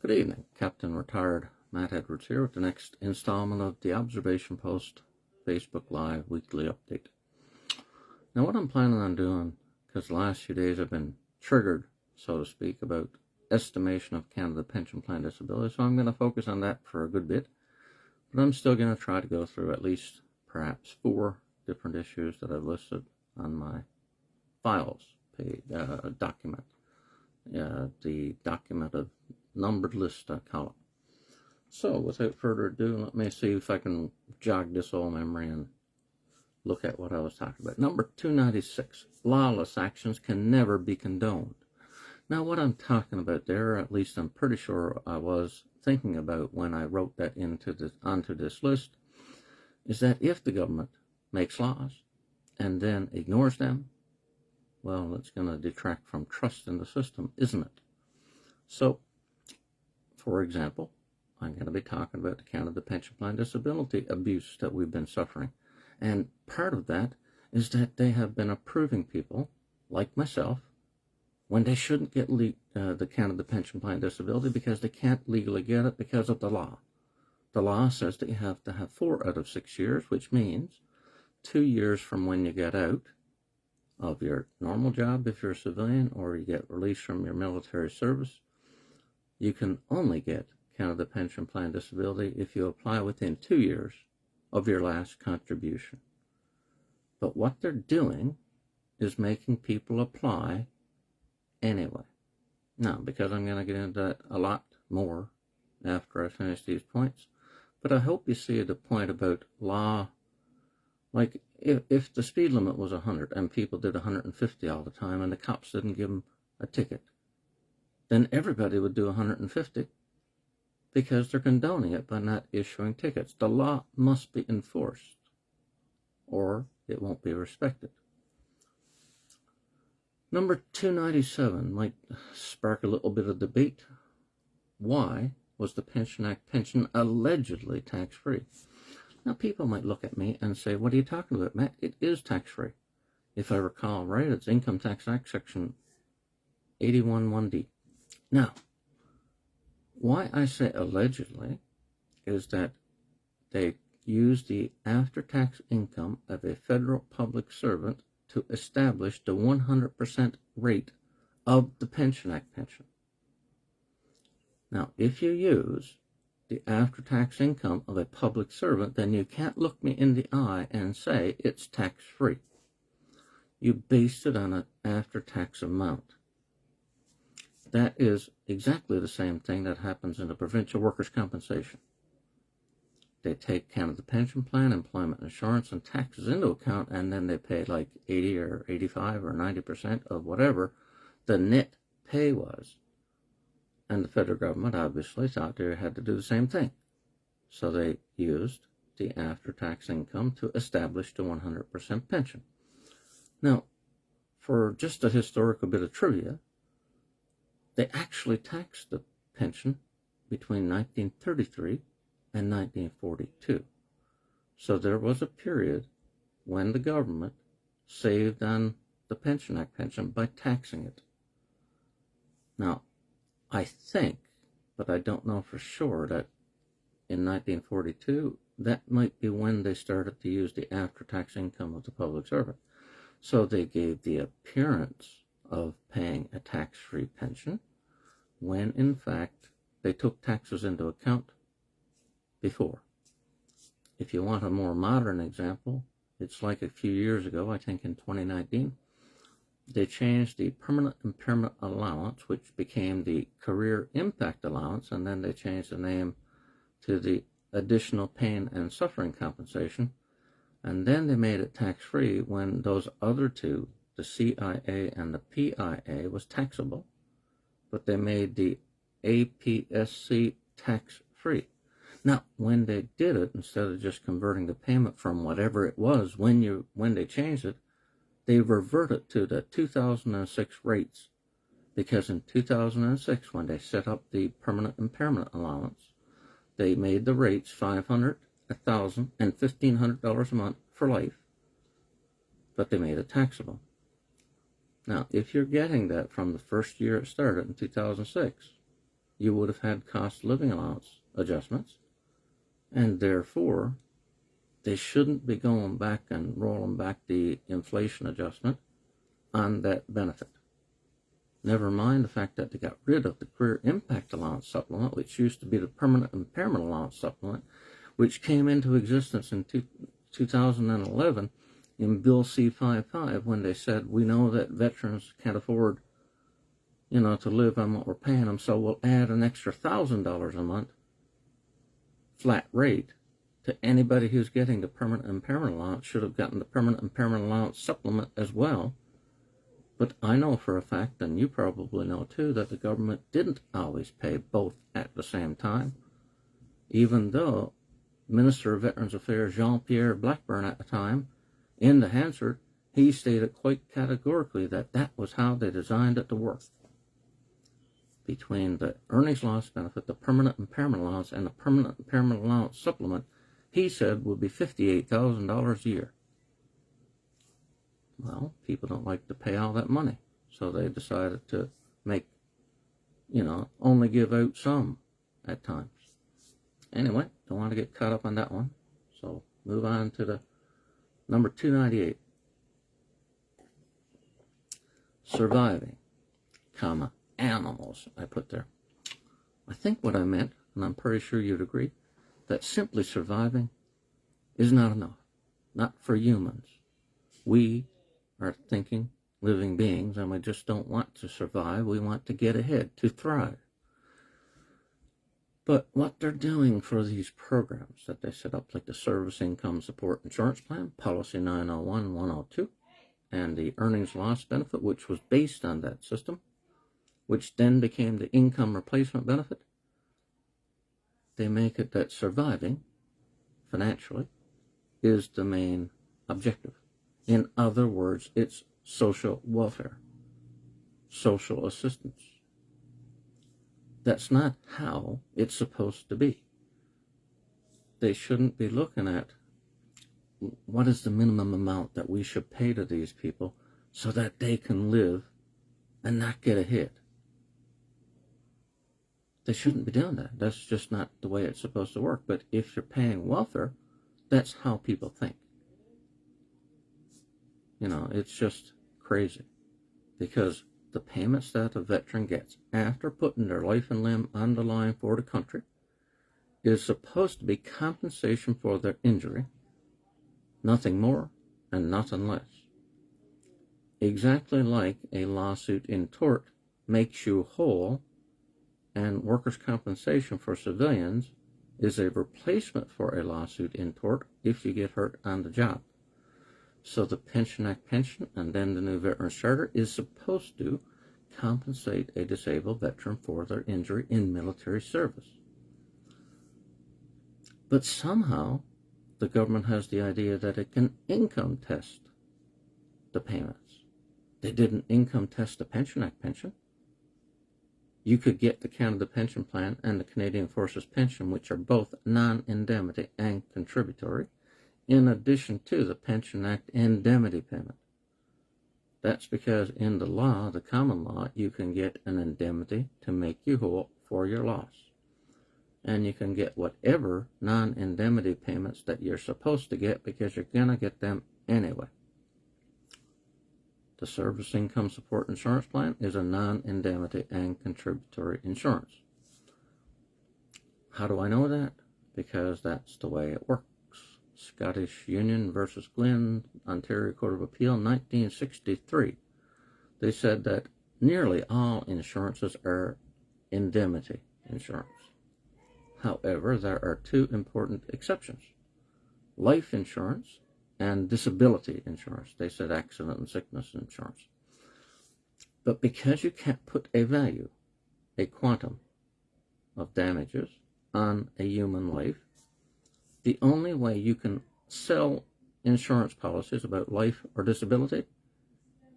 Good evening, Captain Retired Matt Edwards here with the next installment of the Observation Post Facebook Live weekly update. Now what I'm planning on doing, because the last few days I've been triggered, so to speak, about estimation of Canada Pension Plan disability, so I'm going to focus on that for a good bit, but I'm still going to try to go through at least perhaps 4 different issues that I've listed on my files page, document, the document of numbered list, I call it. So without further ado, let me see if I can jog this old memory and look at what I was talking about. Number 296, lawless actions can never be condoned. Now what I'm talking about there, at least I'm pretty sure I was thinking about when I wrote that onto this list, is that if the government makes laws and then ignores them, well, it's going to detract from trust in the system, isn't it? So, for example, I'm going to be talking about the Canada Pension Plan disability abuse that we've been suffering. And part of that is that they have been approving people, like myself, when they shouldn't get the Canada Pension Plan disability because they can't legally get it because of the law. The law says that you have to have 4 out of 6 years, which means 2 years from when you get out of your normal job if you're a civilian, or you get released from your military service. You can only get Canada Pension Plan disability if you apply within 2 years of your last contribution. But what they're doing is making people apply anyway. Now, because I'm going to get into that a lot more after I finish these points, but I hope you see the point about law. Like, if the speed limit was 100 and people did 150 all the time and the cops didn't give them a ticket, then everybody would do 150 because they're condoning it by not issuing tickets. The law must be enforced or it won't be respected. Number 297 might spark a little bit of debate. Why was the Pension Act pension allegedly tax-free? Now people might look at me and say, what are you talking about, Matt? It is tax-free. If I recall right, it's Income Tax Act Section 81(1)(d). Now, why I say allegedly is that they use the after-tax income of a federal public servant to establish the 100% rate of the Pension Act pension. Now, if you use the after-tax income of a public servant, then you can't look me in the eye and say it's tax-free. You based it on an after-tax amount. That is exactly the same thing that happens in the provincial workers' compensation. They take Canada Pension Plan, employment insurance, and taxes into account, and then they pay like 80 or 85 or 90% of whatever the net pay was. And the federal government obviously thought they had to do the same thing. So they used the after-tax income to establish the 100% pension. Now, for just a historical bit of trivia, they actually taxed the pension between 1933 and 1942. So there was a period when the government saved on the Pension Act pension by taxing it. Now, I think, but I don't know for sure, that in 1942, that might be when they started to use the after-tax income of the public servant. So they gave the appearance of paying a tax-free pension, when in fact they took taxes into account before. If you want a more modern example, it's like a few years ago, I think in 2019, they changed the permanent impairment allowance, which became the career impact allowance, and then they changed the name to the additional pain and suffering compensation, and then they made it tax-free when those other two, the CIA and the PIA, was taxable, but they made the APSC tax-free. Now, when they did it, instead of just converting the payment from whatever it was when they changed it, they reverted to the 2006 rates, because in 2006, when they set up the permanent impairment allowance, they made the rates $500, $1,000, and $1,500 a month for life, but they made it taxable. Now, if you're getting that from the first year it started in 2006, you would have had cost of living allowance adjustments, and therefore they shouldn't be going back and rolling back the inflation adjustment on that benefit. Never mind the fact that they got rid of the Career Impact Allowance Supplement, which used to be the Permanent Impairment Allowance Supplement, which came into existence in 2011 in Bill C-55 when they said, we know that veterans can't afford, to live on what we're paying them, so we'll add an extra $1,000 a month flat rate to anybody who's getting the Permanent Impairment Allowance. Should have gotten the Permanent Impairment Allowance Supplement as well. But I know for a fact, and you probably know too, that the government didn't always pay both at the same time, even though Minister of Veterans Affairs Jean-Pierre Blackburn at the time, in the Hansard, he stated quite categorically that that was how they designed it to work. Between the earnings loss benefit, the permanent impairment allowance, and the permanent impairment allowance supplement, he said would be $58,000 a year. Well, people don't like to pay all that money, so they decided to make, only give out some at times. Anyway, don't want to get caught up on that one, so move on to the number 298. Surviving, animals, I put there. I think what I meant, and I'm pretty sure you'd agree, that simply surviving is not enough. Not for humans. We are thinking living beings, and we just don't want to survive. We want to get ahead, to thrive. But what they're doing for these programs that they set up, like the Service Income Support Insurance Plan, Policy 901-102, and the Earnings Loss Benefit, which was based on that system, which then became the Income Replacement Benefit, they make it that surviving financially is the main objective. In other words, it's social welfare, social assistance. That's not how it's supposed to be. They shouldn't be looking at what is the minimum amount that we should pay to these people so that they can live and not get ahead. They shouldn't be doing that. That's just not the way it's supposed to work. But if you're paying welfare, that's how people think. It's just crazy. Because the payments that a veteran gets after putting their life and limb on the line for the country is supposed to be compensation for their injury, nothing more and nothing less. Exactly like a lawsuit in tort makes you whole, and workers' compensation for civilians is a replacement for a lawsuit in tort if you get hurt on the job. So the Pension Act pension and then the new Veterans Charter is supposed to compensate a disabled veteran for their injury in military service. But somehow the government has the idea that it can income test the payments. They didn't income test the Pension Act pension. You could get the Canada Pension Plan and the Canadian Forces Pension, which are both non-indemnity and contributory, in addition to the Pension Act indemnity payment. That's because in the law, the common law, you can get an indemnity to make you whole for your loss. And you can get whatever non-indemnity payments that you're supposed to get because you're going to get them anyway. The Service Income Support Insurance Plan is a non-indemnity and contributory insurance. How do I know that? Because that's the way it works. Scottish Union versus Glynn, Ontario Court of Appeal, 1963. They said that nearly all insurances are indemnity insurance. However, there are two important exceptions. Life insurance and disability insurance. They said accident and sickness insurance. But because you can't put a value, a quantum of damages on a human life, the only way you can sell insurance policies about life or disability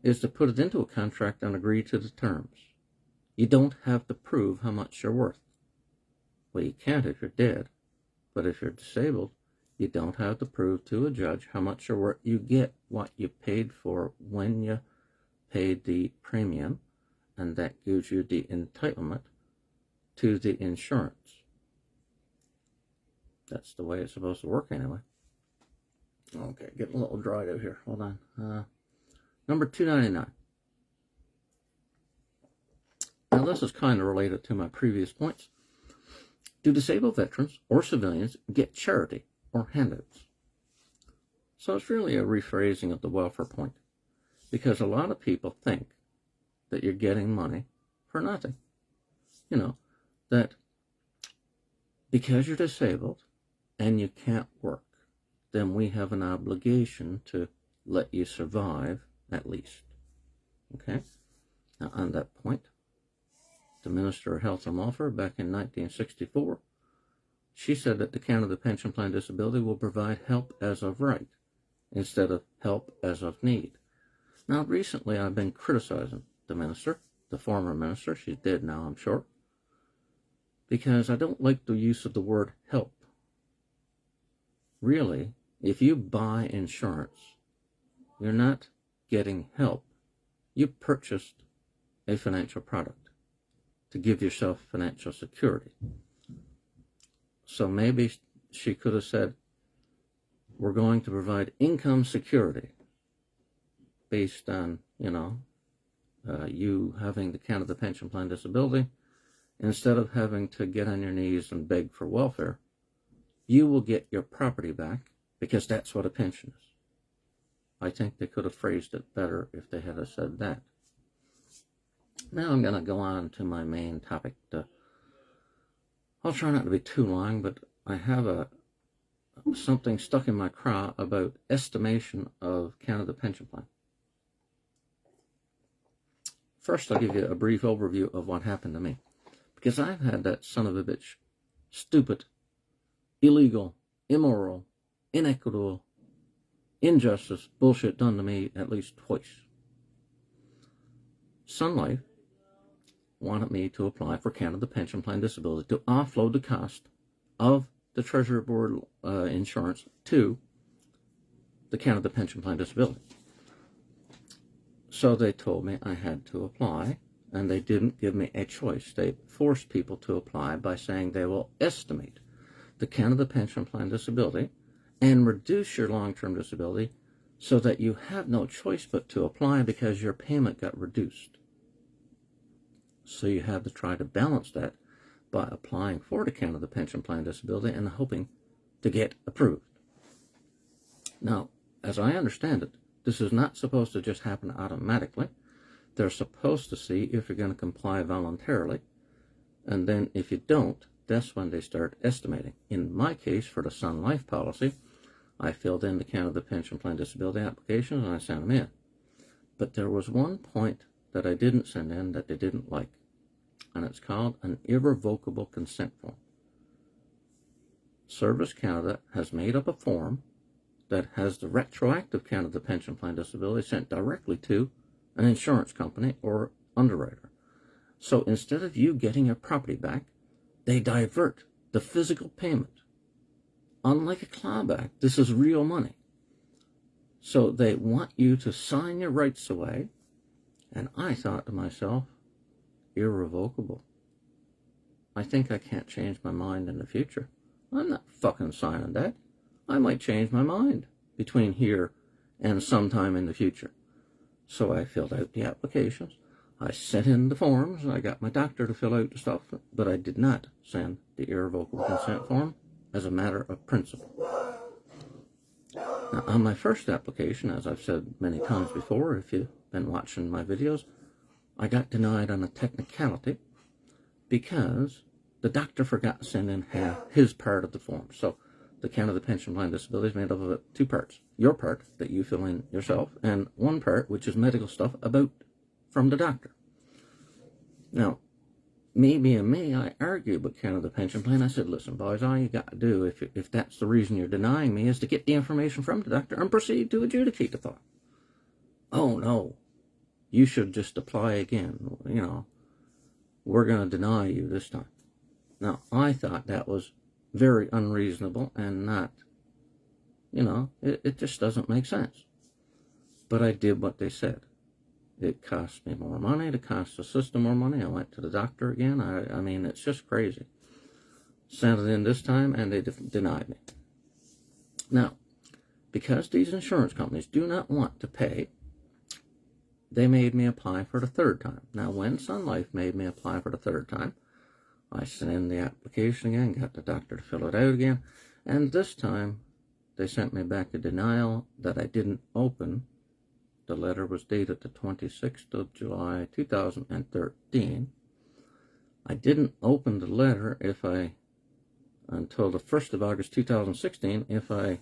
is to put it into a contract and agree to the terms. You don't have to prove how much you're worth. Well, you can't if you're dead, but if you're disabled, you don't have to prove to a judge how much you're worth. You get what you paid for when you paid the premium, and that gives you the entitlement to the insurance. That's the way it's supposed to work anyway. Okay, getting a little dried out here. Hold on. Number 299. Now this is kind of related to my previous points. Do disabled veterans or civilians get charity or handouts? So it's really a rephrasing of the welfare point, because a lot of people think that you're getting money for nothing. You know, that because you're disabled and you can't work, then we have an obligation to let you survive at least. Okay? Now on that point, the Minister of Health and Welfare back in 1964, she said that the Canada Pension Plan Disability will provide help as of right instead of help as of need. Now recently I've been criticizing the minister, the former minister, she's dead now I'm sure, because I don't like the use of the word help. Really, if you buy insurance, you're not getting help. You purchased a financial product to give yourself financial security. So maybe she could have said, we're going to provide income security based on, you having the Canada Pension Plan Disability. Instead of having to get on your knees and beg for welfare, you will get your property back, because that's what a pension is. I think they could have phrased it better if they had said that. Now I'm going to go on to my main topic. I'll try not to be too long, but I have something stuck in my craw about estimation of Canada Pension Plan. First, I'll give you a brief overview of what happened to me, because I've had that son of a bitch, stupid, illegal, immoral, inequitable, injustice bullshit done to me at least twice. Sun Life wanted me to apply for Canada Pension Plan Disability to offload the cost of the Treasury Board insurance to the Canada Pension Plan Disability. So they told me I had to apply, and they didn't give me a choice. They forced people to apply by saying they will estimate the Canada Pension Plan Disability and reduce your long-term disability so that you have no choice but to apply because your payment got reduced. So you have to try to balance that by applying for the Canada Pension Plan Disability and hoping to get approved. Now, as I understand it, this is not supposed to just happen automatically. They're supposed to see if you're going to comply voluntarily, and then if you don't, that's when they start estimating. In my case, for the Sun Life policy, I filled in the Canada Pension Plan Disability applications and I sent them in. But there was one point that I didn't send in that they didn't like, and it's called an irrevocable consent form. Service Canada has made up a form that has the retroactive Canada Pension Plan Disability sent directly to an insurance company or underwriter. So instead of you getting your property back, they divert the physical payment. Unlike a clawback, this is real money. So they want you to sign your rights away, and I thought to myself, irrevocable. I think I can't change my mind in the future. I'm not fucking signing that. I might change my mind between here and sometime in the future. So I filled out the applications. I sent in the forms. I got my doctor to fill out the stuff, but I did not send the irrevocable consent form as a matter of principle. Now, on my first application, as I've said many times before, if you've been watching my videos, I got denied on a technicality because the doctor forgot to send in his part of the form. So the Canada Pension Plan Disability is made up of two parts. Your part that you fill in yourself, and one part which is medical stuff from the doctor. Now, me being me, I argued with Canada Pension Plan. I said, listen, boys, all you got to do, if that's the reason you're denying me, is to get the information from the doctor and proceed to adjudicate the thought. Oh, no, you should just apply again. We're going to deny you this time. Now, I thought that was very unreasonable and not, it just doesn't make sense. But I did what they said. It cost me more money. It cost the system more money. I went to the doctor again. I mean, it's just crazy. Sent it in this time, and they denied me. Now, because these insurance companies do not want to pay, they made me apply for the third time. Now, when Sun Life made me apply for the third time, I sent in the application again, got the doctor to fill it out again, and this time they sent me back a denial that I didn't open. The letter was dated the 26th of July, 2013. I didn't open the letter until the 1st of August, 2016, if I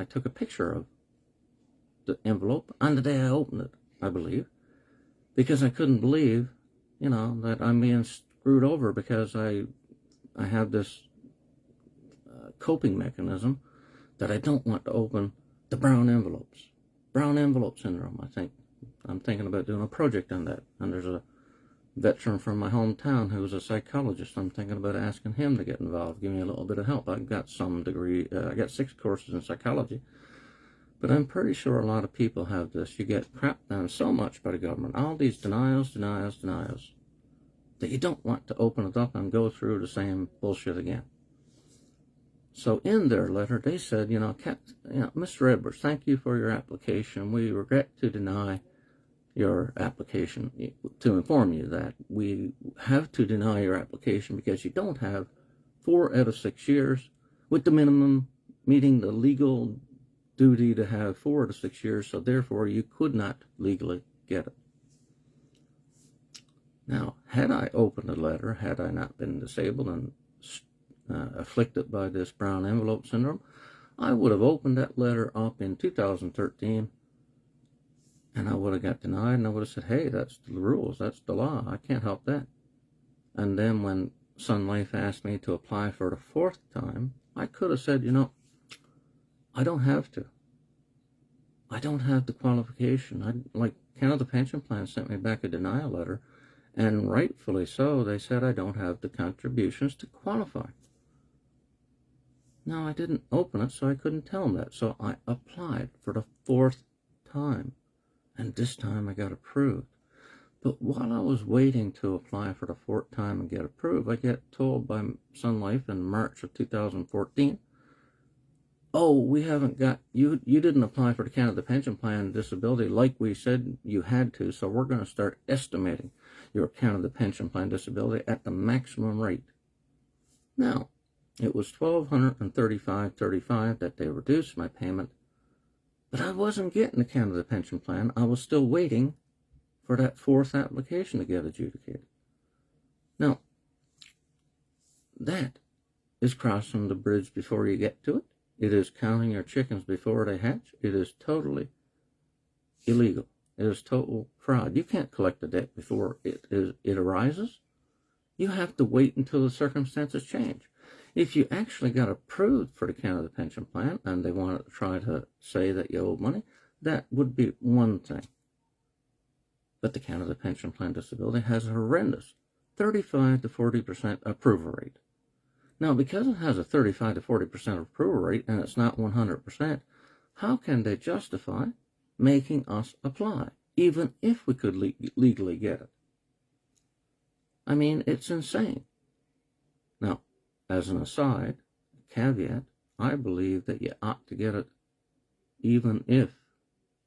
took a picture of the envelope on the day I opened it, I believe, because I couldn't believe, that I'm being screwed over because I have this coping mechanism that I don't want to open the brown envelopes. Brown envelope syndrome, I think. I'm thinking about doing a project on that. And there's a veteran from my hometown who's a psychologist. I'm thinking about asking him to get involved, give me a little bit of help. I've got some degree, I got 6 courses in psychology. But I'm pretty sure a lot of people have this. You get crapped down so much by the government. All these denials, that you don't want to open it up and go through the same bullshit again. So in their letter, they said, Mr. Edwards, thank you for your application. We regret to deny your application, to inform you that we have to deny your application because you don't have 4 out of 6 years, with the minimum meeting the legal duty to have 4 out of 6 years, so therefore you could not legally get it. Now, had I opened the letter, had I not been disabled and afflicted by this brown envelope syndrome, I would have opened that letter up in 2013, and I would have got denied, and I would have said, hey, that's the rules, that's the law, I can't help that. And then when Sun Life asked me to apply for the 4th time, I could have said, I don't have to. I don't have the qualification. Canada Pension Plan sent me back a denial letter, and rightfully so, they said I don't have the contributions to qualify. Now, I didn't open it, so I couldn't tell them that. So I applied for the 4th time, and this time I got approved. But while I was waiting to apply for the 4th time and get approved, I get told by Sun Life in March of 2014, oh, we haven't got, you didn't apply for the Canada Pension Plan disability like we said you had to, so we're going to start estimating your Canada Pension Plan disability at the maximum rate. Now, it was $1,235.35 that they reduced my payment, but I wasn't getting the Canada Pension Plan. I was still waiting for that 4th application to get adjudicated. Now, that is crossing the bridge before you get to it. It is counting your chickens before they hatch. It is totally illegal. It is total fraud. You can't collect the debt before it arises. You have to wait until the circumstances change. If you actually got approved for the Canada Pension Plan and they wanted to try to say that you owe money, that would be one thing. But the Canada Pension Plan disability has a horrendous 35 to 40% approval rate. Now, because it has a 35 to 40% approval rate and it's not 100%, how can they justify making us apply, even if we could legally get it? I mean, it's insane. Now, as an aside, caveat, I believe that you ought to get it even if,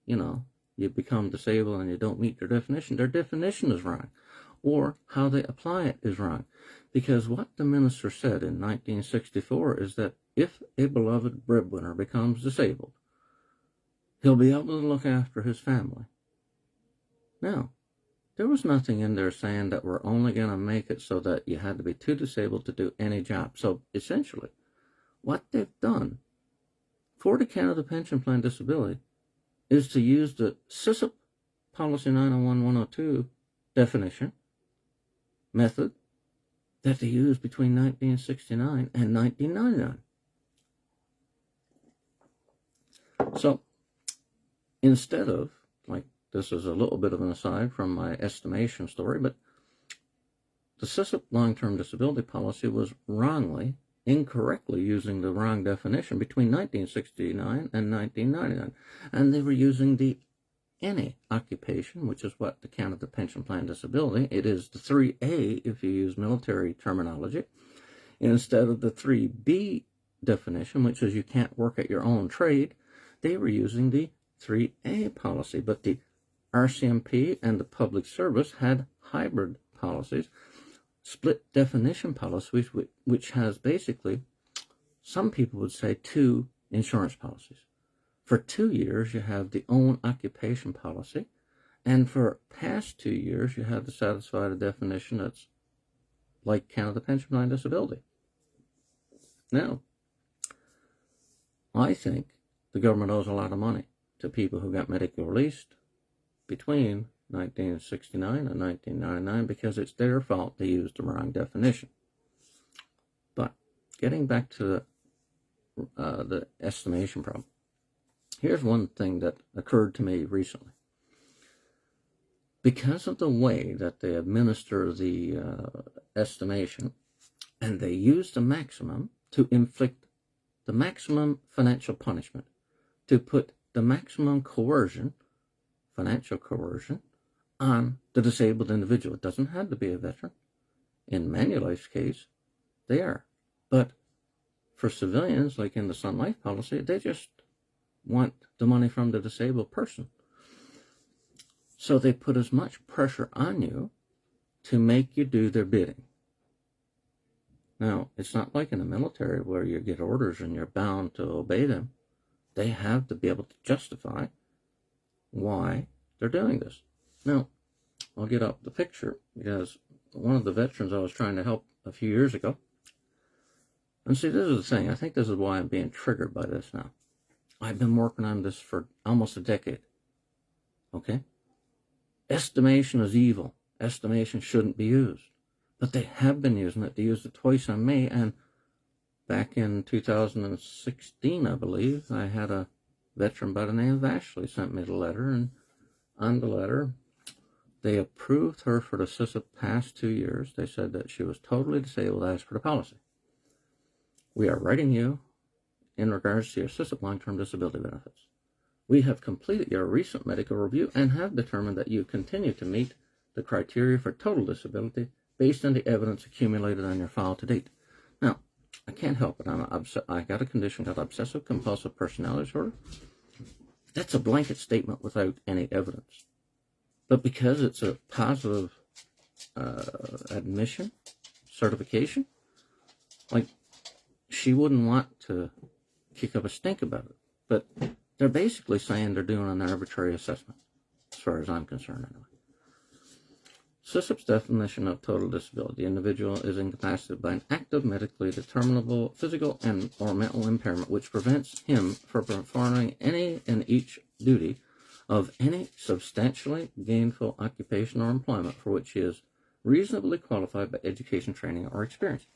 you become disabled and you don't meet their definition. Their definition is wrong, or how they apply it is wrong. Because what the minister said in 1964 is that if a beloved breadwinner becomes disabled, he'll be able to look after his family. Now, there was nothing in there saying that we're only going to make it so that you had to be too disabled to do any job. So essentially, what they've done for the Canada Pension Plan disability is to use the CPPD Policy 901-102 definition method that they used between 1969 and 1999. So instead of, this is a little bit of an aside from my estimation story, but the CPPD long-term disability policy was incorrectly using the wrong definition between 1969 and 1999. And they were using the any occupation, which is what the Canada Pension Plan Disability, it is the 3A if you use military terminology, instead of the 3B definition, which is you can't work at your own trade. They were using the 3A policy, but the RCMP and the public service had hybrid policies, split definition policies, which has basically, some people would say, 2 insurance policies. For 2 years, you have the own occupation policy, and for past 2 years, you have to satisfy the definition that's like Canada Pension Plan Disability. Now, I think the government owes a lot of money to people who got medically released between 1969 and 1999 because it's their fault they used the wrong definition. But getting back to the estimation problem, here's one thing that occurred to me recently. Because of the way that they administer the estimation, and they use the maximum to inflict the maximum financial punishment, to put the maximum coercion, financial coercion, on the disabled individual. It doesn't have to be a veteran. In Manulife's case, they are. But for civilians, like in the Sun Life policy, they just want the money from the disabled person. So they put as much pressure on you to make you do their bidding. Now, it's not like in the military where you get orders and you're bound to obey them. They have to be able to justify why they're doing this. Now, I'll get up the picture because one of the veterans I was trying to help a few years ago, and see, this is the thing. I think this is why I'm being triggered by this now. I've been working on this for almost a decade. Okay? Estimation is evil. Estimation shouldn't be used. But they have been using it. They used it twice on me, and back in 2016, I believe, I had a veteran by the name of Ashley sent me the letter, and on the letter, they approved her for the CISIP past 2 years. They said that she was totally disabled as per the policy. We are writing you in regards to your CISIP long-term disability benefits. We have completed your recent medical review and have determined that you continue to meet the criteria for total disability based on the evidence accumulated on your file to date. Now, I can't help it. I got a condition called obsessive-compulsive personality disorder. That's a blanket statement without any evidence. But because it's a positive admission, certification, like, she wouldn't want to kick up a stink about it. But they're basically saying they're doing an arbitrary assessment, as far as I'm concerned anyway. CISIP's definition of total disability: the individual is incapacitated by an active, medically determinable physical and or mental impairment which prevents him from performing any and each duty of any substantially gainful occupation or employment for which he is reasonably qualified by education, training, or experience.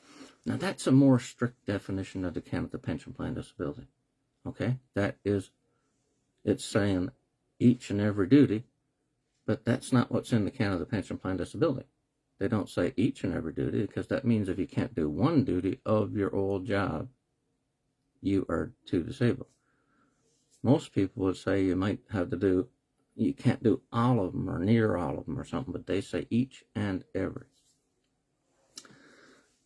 Now, that's a more strict definition of the Canada Pension Plan Disability. Okay? That is, it's saying each and every duty, but that's not what's in the Canada Pension Plan Disability. They don't say each and every duty, because that means if you can't do one duty of your old job, you are too disabled. Most people would say you might have to do, you can't do all of them or near all of them or something, but they say each and every.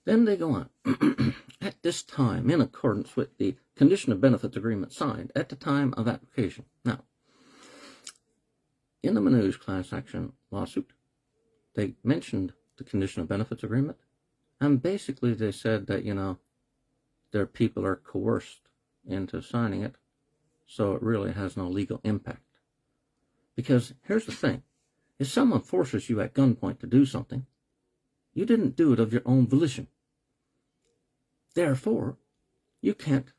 Then they go on. At this time, in accordance with the condition of benefits agreement signed at the time of application. Now, in the Manouche class action lawsuit, they mentioned the condition of benefits agreement, and basically they said that, their people are coerced into signing it, so it really has no legal impact. Because here's the thing, if someone forces you at gunpoint to do something, you didn't do it of your own volition. Therefore, you can't,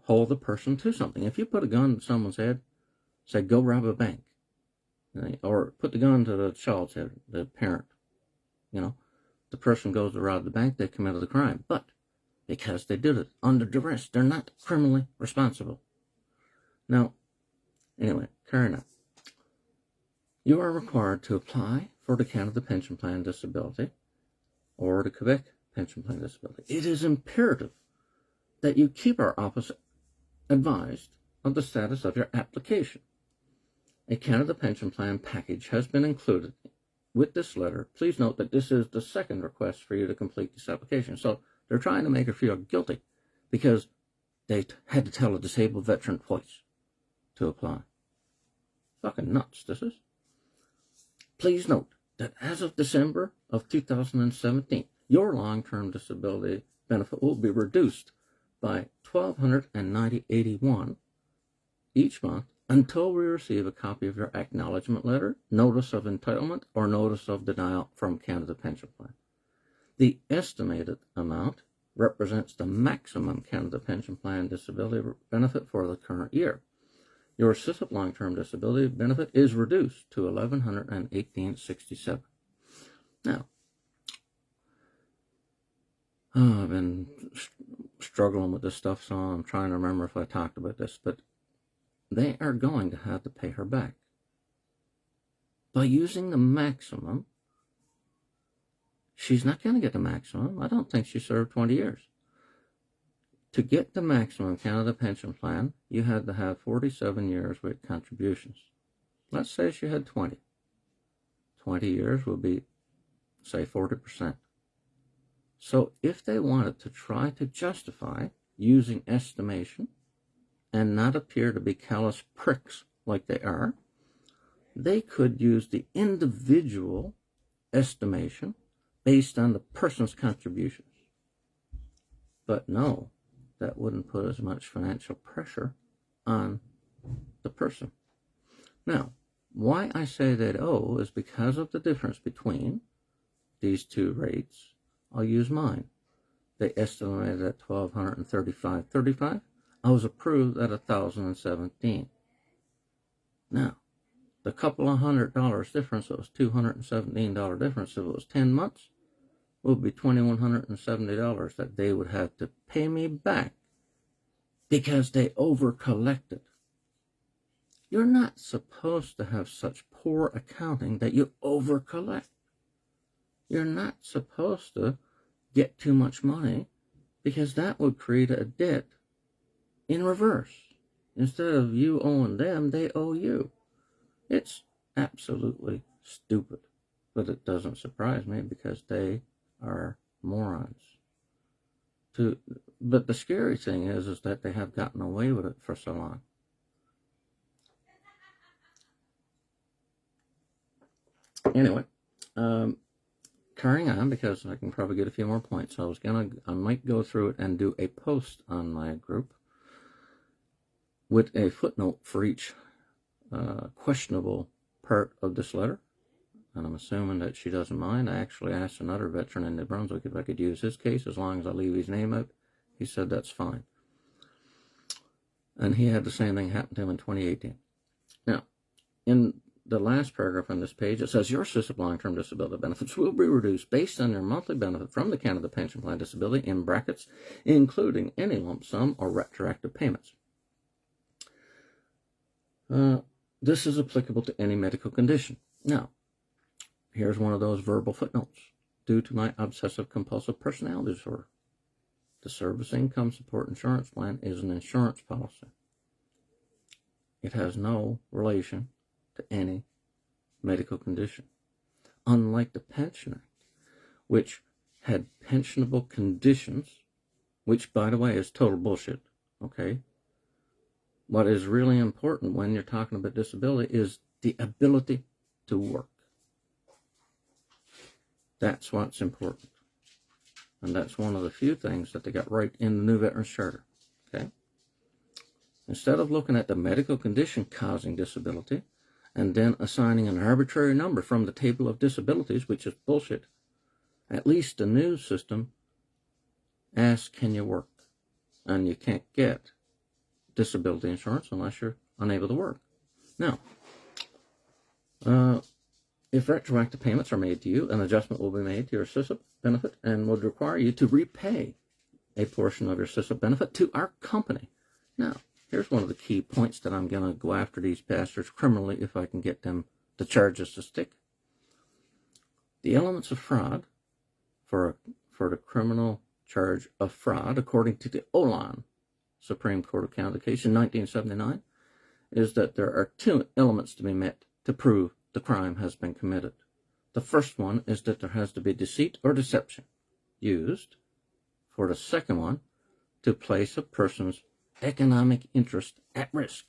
hold the person to something. If you put a gun to someone's head, say, go rob a bank, or put the gun to the child's head, the parent, the person goes to rob the bank, they committed the crime. But because they did it under duress, they're not criminally responsible. Now, anyway, carrying on. You are required to apply for the Canada Pension Plan Disability or the Quebec Pension Plan Disability. It is imperative that you keep our office advised of the status of your application. A Canada Pension Plan package has been included with this letter. Please note that this is the second request for you to complete this application. So they're trying to make her feel guilty because they had to tell a disabled veteran twice to apply. Fucking nuts, this is. Please note that as of December of 2017, your long-term disability benefit will be reduced by $1,290.81 each month until we receive a copy of your acknowledgement letter, notice of entitlement, or notice of denial from Canada Pension Plan. The estimated amount represents the maximum Canada Pension Plan disability benefit for the current year. Your CPPD long-term disability benefit is reduced to $1,118.67. Now, I've been struggling with this stuff, so I'm trying to remember if I talked about this, but they are going to have to pay her back. By using the maximum, she's not going to get the maximum. I don't think she served 20 years. To get the maximum Canada Pension Plan, you had to have 47 years with contributions. Let's say she had 20. 20 years would be, say, 40%. So if they wanted to try to justify using estimation and not appear to be callous pricks like they are, they could use the individual estimation based on the person's contributions. But no, that wouldn't put as much financial pressure on the person. Now, why I say that is because of the difference between these two rates. I'll use mine. They estimated at $1,235.35. I was approved at $1,017. Now, the couple of $100 difference, it was $217 difference. If it was 10 months, would be $2,170 that they would have to pay me back because they over-collected. You're not supposed to have such poor accounting that you over-collect. You're not supposed to get too much money because that would create a debt in reverse. Instead of you owing them, they owe you. It's absolutely stupid, but it doesn't surprise me because they are morons. But the scary thing is that they have gotten away with it for so long. Anyway, carrying on, because I can probably get a few more points. So I might go through it and do a post on my group with a footnote for each questionable part of this letter. And I'm assuming that she doesn't mind. I actually asked another veteran in New Brunswick if I could use his case as long as I leave his name out. He said that's fine. And he had the same thing happen to him in 2018. Now, in the last paragraph on this page, it says your CPPD long-term disability benefits will be reduced based on your monthly benefit from the Canada Pension Plan disability, in brackets, including any lump sum or retroactive payments. This is applicable to any medical condition. Now, here's one of those verbal footnotes. Due to my obsessive-compulsive personality disorder, the Service Income Support Insurance Plan is an insurance policy. It has no relation to any medical condition. Unlike the Pension Act, which had pensionable conditions, which, by the way, is total bullshit, okay? What is really important when you're talking about disability is the ability to work. That's what's important. And that's one of the few things that they got right in the new Veterans Charter, okay? Instead of looking at the medical condition causing disability and then assigning an arbitrary number from the table of disabilities, which is bullshit, at least the new system asks, can you work? And you can't get disability insurance unless you're unable to work. Now, if retroactive payments are made to you, an adjustment will be made to your CPPD benefit and would require you to repay a portion of your CPPD benefit to our company. Now, here's one of the key points that I'm going to go after these bastards criminally if I can get them the charges to stick. The elements of fraud for the criminal charge of fraud, according to the Olan Supreme Court of Canada case in 1979, is that there are two elements to be met to prove the crime has been committed. The first one is that there has to be deceit or deception used. For the second one, to place a person's economic interest at risk.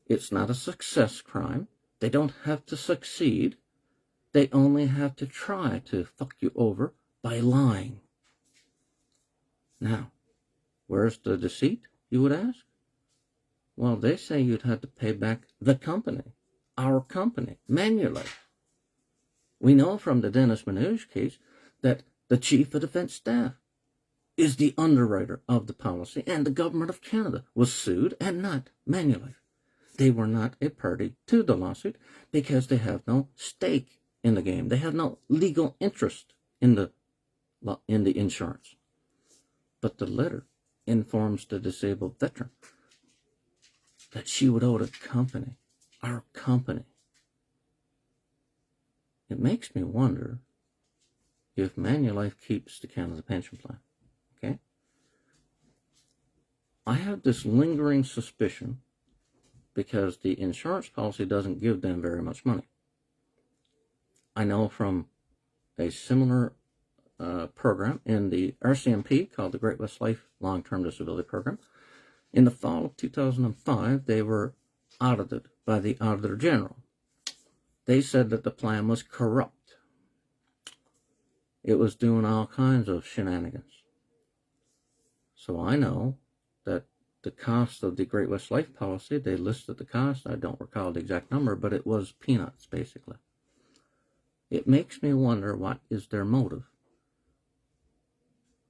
It's not a success crime. They don't have to succeed. They only have to try to fuck you over by lying. Now, where's the deceit, you would ask? Well, they say you'd have to pay back the company, our company, Manulife. We know from the Dennis Manouche case that the Chief of Defense Staff is the underwriter of the policy, and the government of Canada was sued and not Manulife. They were not a party to the lawsuit because they have no stake in the game. They have no legal interest in the insurance. But the letter informs the disabled veteran that she would owe the company, our company. It makes me wonder if Manulife keeps the Canada Pension Plan. Okay? I have this lingering suspicion because the insurance policy doesn't give them very much money. I know from a similar program in the RCMP called the Great West Life Long-Term Disability Program. In the fall of 2005, they were audited by the Auditor General. They said that the plan was corrupt. It was doing all kinds of shenanigans. So I know that the cost of the Great West Life policy, they listed the cost. I don't recall the exact number, but it was peanuts, basically. It makes me wonder, what is their motive?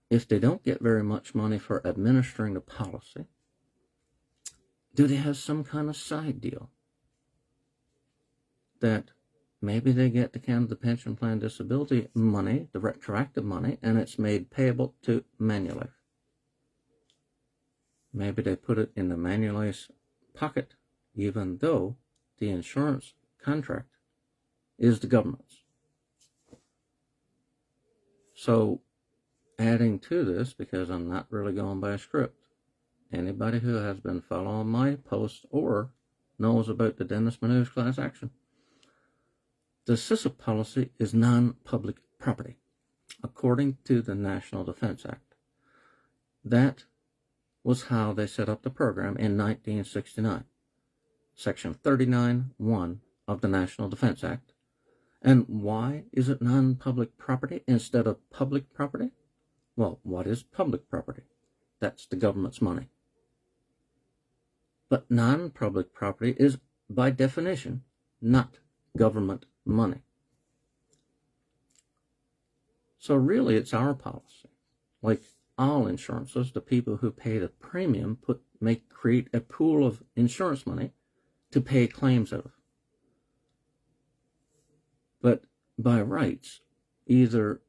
If they don't get very much money for administering the policy, do they have some kind of side deal? That maybe they get the Canada Pension Plan disability money, the retroactive money, and it's made payable to Manulife. Maybe they put it in the Manulife's pocket, even though the insurance contract is the government's. So, adding to this, because I'm not really going by a script, anybody who has been following my posts or knows about the Dennis Manouche class action, the CISA policy is non-public property, according to the National Defense Act. That was how they set up the program in 1969, Section 39(1) of the National Defense Act. And why is it non-public property instead of public property? Well, what is public property? That's the government's money. But non-public property is, by definition, not government money. So really, it's our policy. Like all insurances, the people who pay the premium create a pool of insurance money to pay claims out of. But by rights, either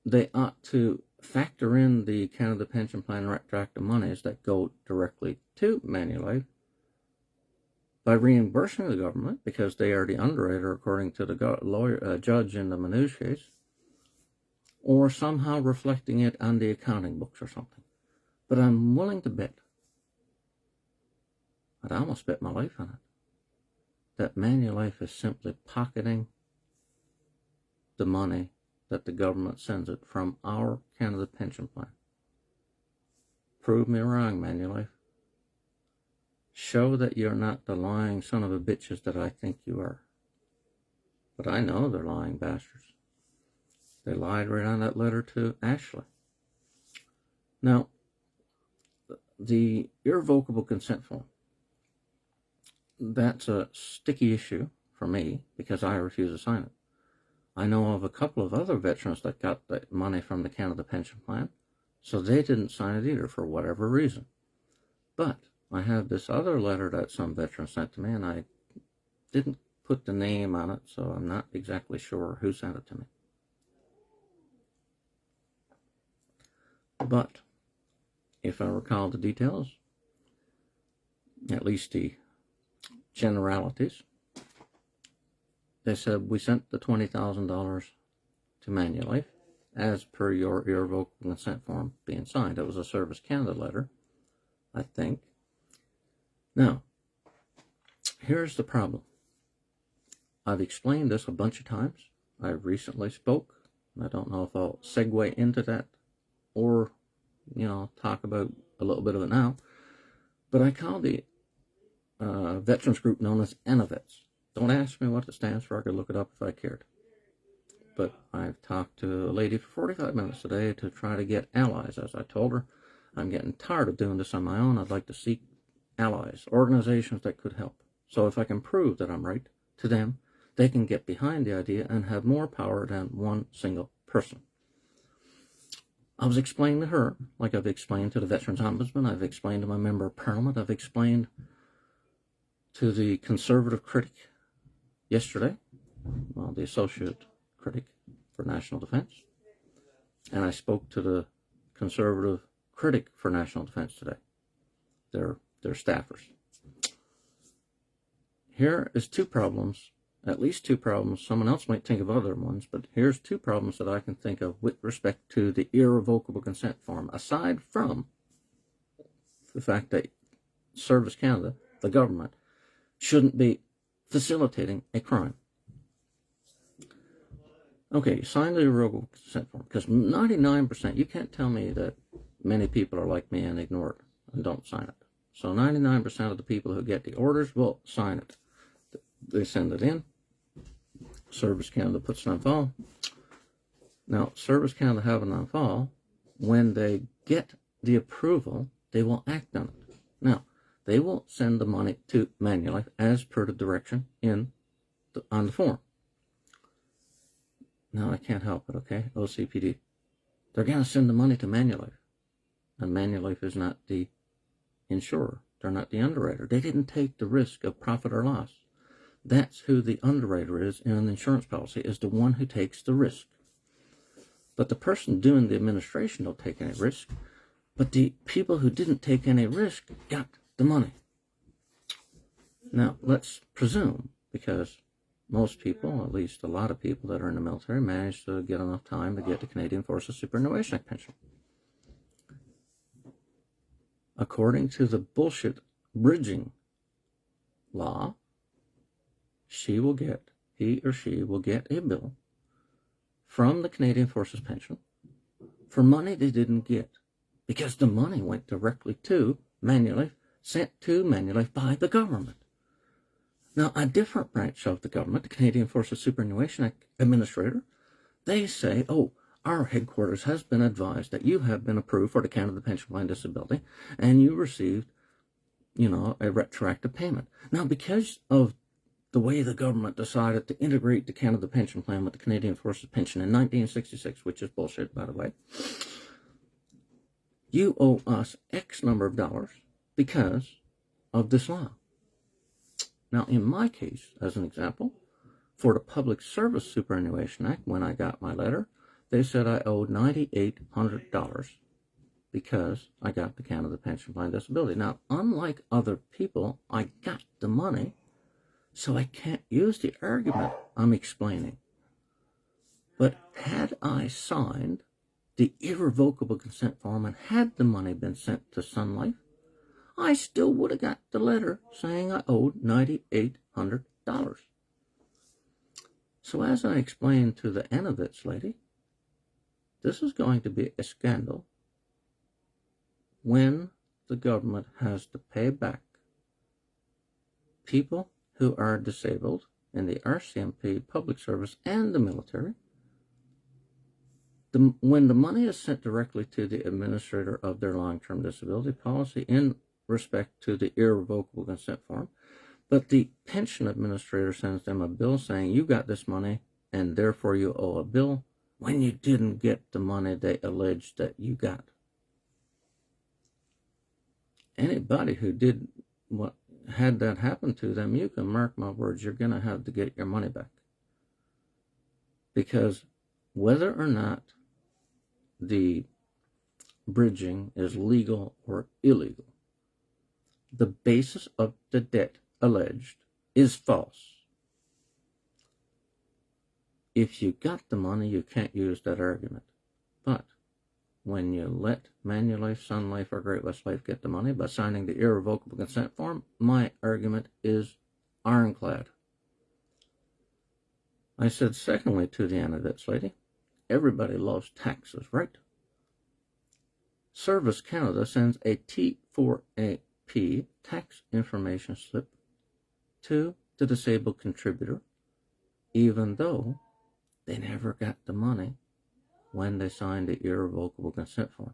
they ought to factor in the Canada Pension Plan retroactive monies that go directly to Manulife by reimbursing the government, because they are the underwriter according to the judge in the Manouche case, or somehow reflecting it on the accounting books or something. But I'm willing to bet, I'd almost bet my life on it, that Manulife is simply pocketing the money that the government sends it from our Canada Pension Plan. Prove me wrong, Manulife. Show that you're not the lying son of a bitches that I think you are. But I know they're lying bastards. They lied right on that letter to Ashley. Now, the irrevocable consent form, that's a sticky issue for me because I refuse to sign it. I know of a couple of other veterans that got the money from the Canada Pension Plan, so they didn't sign it either for whatever reason. But I have this other letter that some veteran sent to me, and I didn't put the name on it, so I'm not exactly sure who sent it to me. But if I recall the details, at least the generalities, they said we sent the $20,000 to Manulife as per your irrevocable consent form being signed. It was a Service Canada letter, I think. Now, Here's the problem. I've explained this a bunch of times. I recently spoke, and I don't know if I'll segue into that or, talk about a little bit of it now. But I call the veterans group known as NVETS. Don't ask me what it stands for. I could look it up if I cared. But I've talked to a lady for 45 minutes today to try to get allies. As I told her, I'm getting tired of doing this on my own. I'd like to seek allies, organizations that could help. So if I can prove that I'm right to them, they can get behind the idea and have more power than one single person. I was explaining to her, like I've explained to the Veterans Ombudsman, I've explained to my Member of Parliament, I've explained to the conservative critic yesterday, the associate critic for national defense, and I spoke to the conservative critic for national defense today, their staffers. Here is two problems, at least two problems. Someone else might think of other ones, but here's two problems that I can think of with respect to the irrevocable consent form, aside from the fact that Service Canada, the government, shouldn't be facilitating a crime. Okay, you sign the irrevocable consent form, because 99%, you can't tell me that many people are like me and ignore it and don't sign it. So 99% of the people who get the orders will sign it. They send it in. Service Canada puts it on file. Now, Service Canada have it on file. When they get the approval, they will act on it. Now, they will send the money to Manulife as per the direction on the form. Now, I can't help it, okay? OCPD. They're going to send the money to Manulife. And Manulife is not the insurer. They're not the underwriter. They didn't take the risk of profit or loss. That's who the underwriter is in an insurance policy, is the one who takes the risk. But the person doing the administration don't take any risk. But the people who didn't take any risk got the money. Now, let's presume, because most people, at least a lot of people that are in the military, manage to get enough time to get the Canadian Forces Superannuation Act pension. According to the bullshit bridging law, he or she will get a bill from the Canadian Forces pension for money they didn't get, because the money went directly to Manulife, sent to Manulife by the government. Now, a different branch of the government, the Canadian Forces Superannuation Act Administrator, they say, our headquarters has been advised that you have been approved for the Canada Pension Plan Disability, and you received, a retroactive payment. Now, because of the way the government decided to integrate the Canada Pension Plan with the Canadian Forces Pension in 1966, which is bullshit, by the way, you owe us X number of dollars because of this law. Now, in my case, as an example, for the Public Service Superannuation Act, when I got my letter, they said I owed $9,800 because I got the Canada Pension Plan Disability. Now, unlike other people, I got the money, so I can't use the argument I'm explaining. But had I signed the irrevocable consent form and had the money been sent to Sun Life, I still would have got the letter saying I owed $9,800. So as I explained to the NVETS lady, this is going to be a scandal when the government has to pay back people who are disabled in the RCMP, public service, and the military. When the money is sent directly to the administrator of their long-term disability policy in respect to the irrevocable consent form, but the pension administrator sends them a bill saying you got this money and therefore you owe a bill when you didn't get the money they alleged that you got. Anybody who did what had that happen to them, you can mark my words, you're going to have to get your money back. Because whether or not the bridging is legal or illegal, the basis of the debt alleged is false. If you got the money, you can't use that argument. But when you let Manulife, Sun Life, or Great West Life get the money by signing the irrevocable consent form, my argument is ironclad. I said, secondly, to the handouts lady, everybody loves taxes, right? Service Canada sends a T4AP tax information slip to the disabled contributor, even though they never got the money when they signed the irrevocable consent form.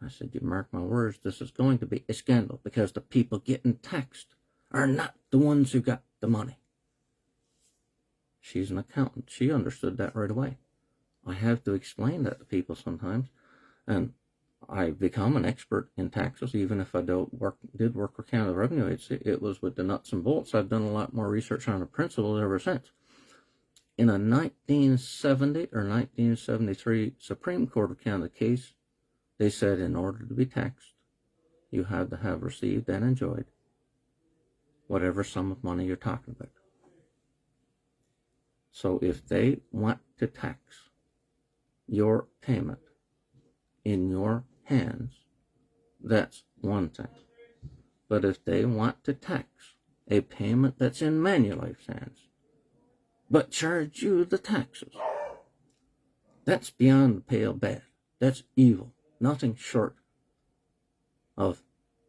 I said, you mark my words, this is going to be a scandal because the people getting taxed are not the ones who got the money. She's an accountant. She understood that right away. I have to explain that to people sometimes, and I become an expert in taxes, even if I did work for Canada Revenue Agency. It was with the nuts and bolts. I've done a lot more research on the principles ever since. In a 1970 or 1973 Supreme Court of Canada case, they said in order to be taxed, you have to have received and enjoyed whatever sum of money you're talking about. So if they want to tax your payment in your hands, that's one thing. But if they want to tax a payment that's in Manulife's hands, but charge you the taxes, that's beyond the pale bad. That's evil. Nothing short of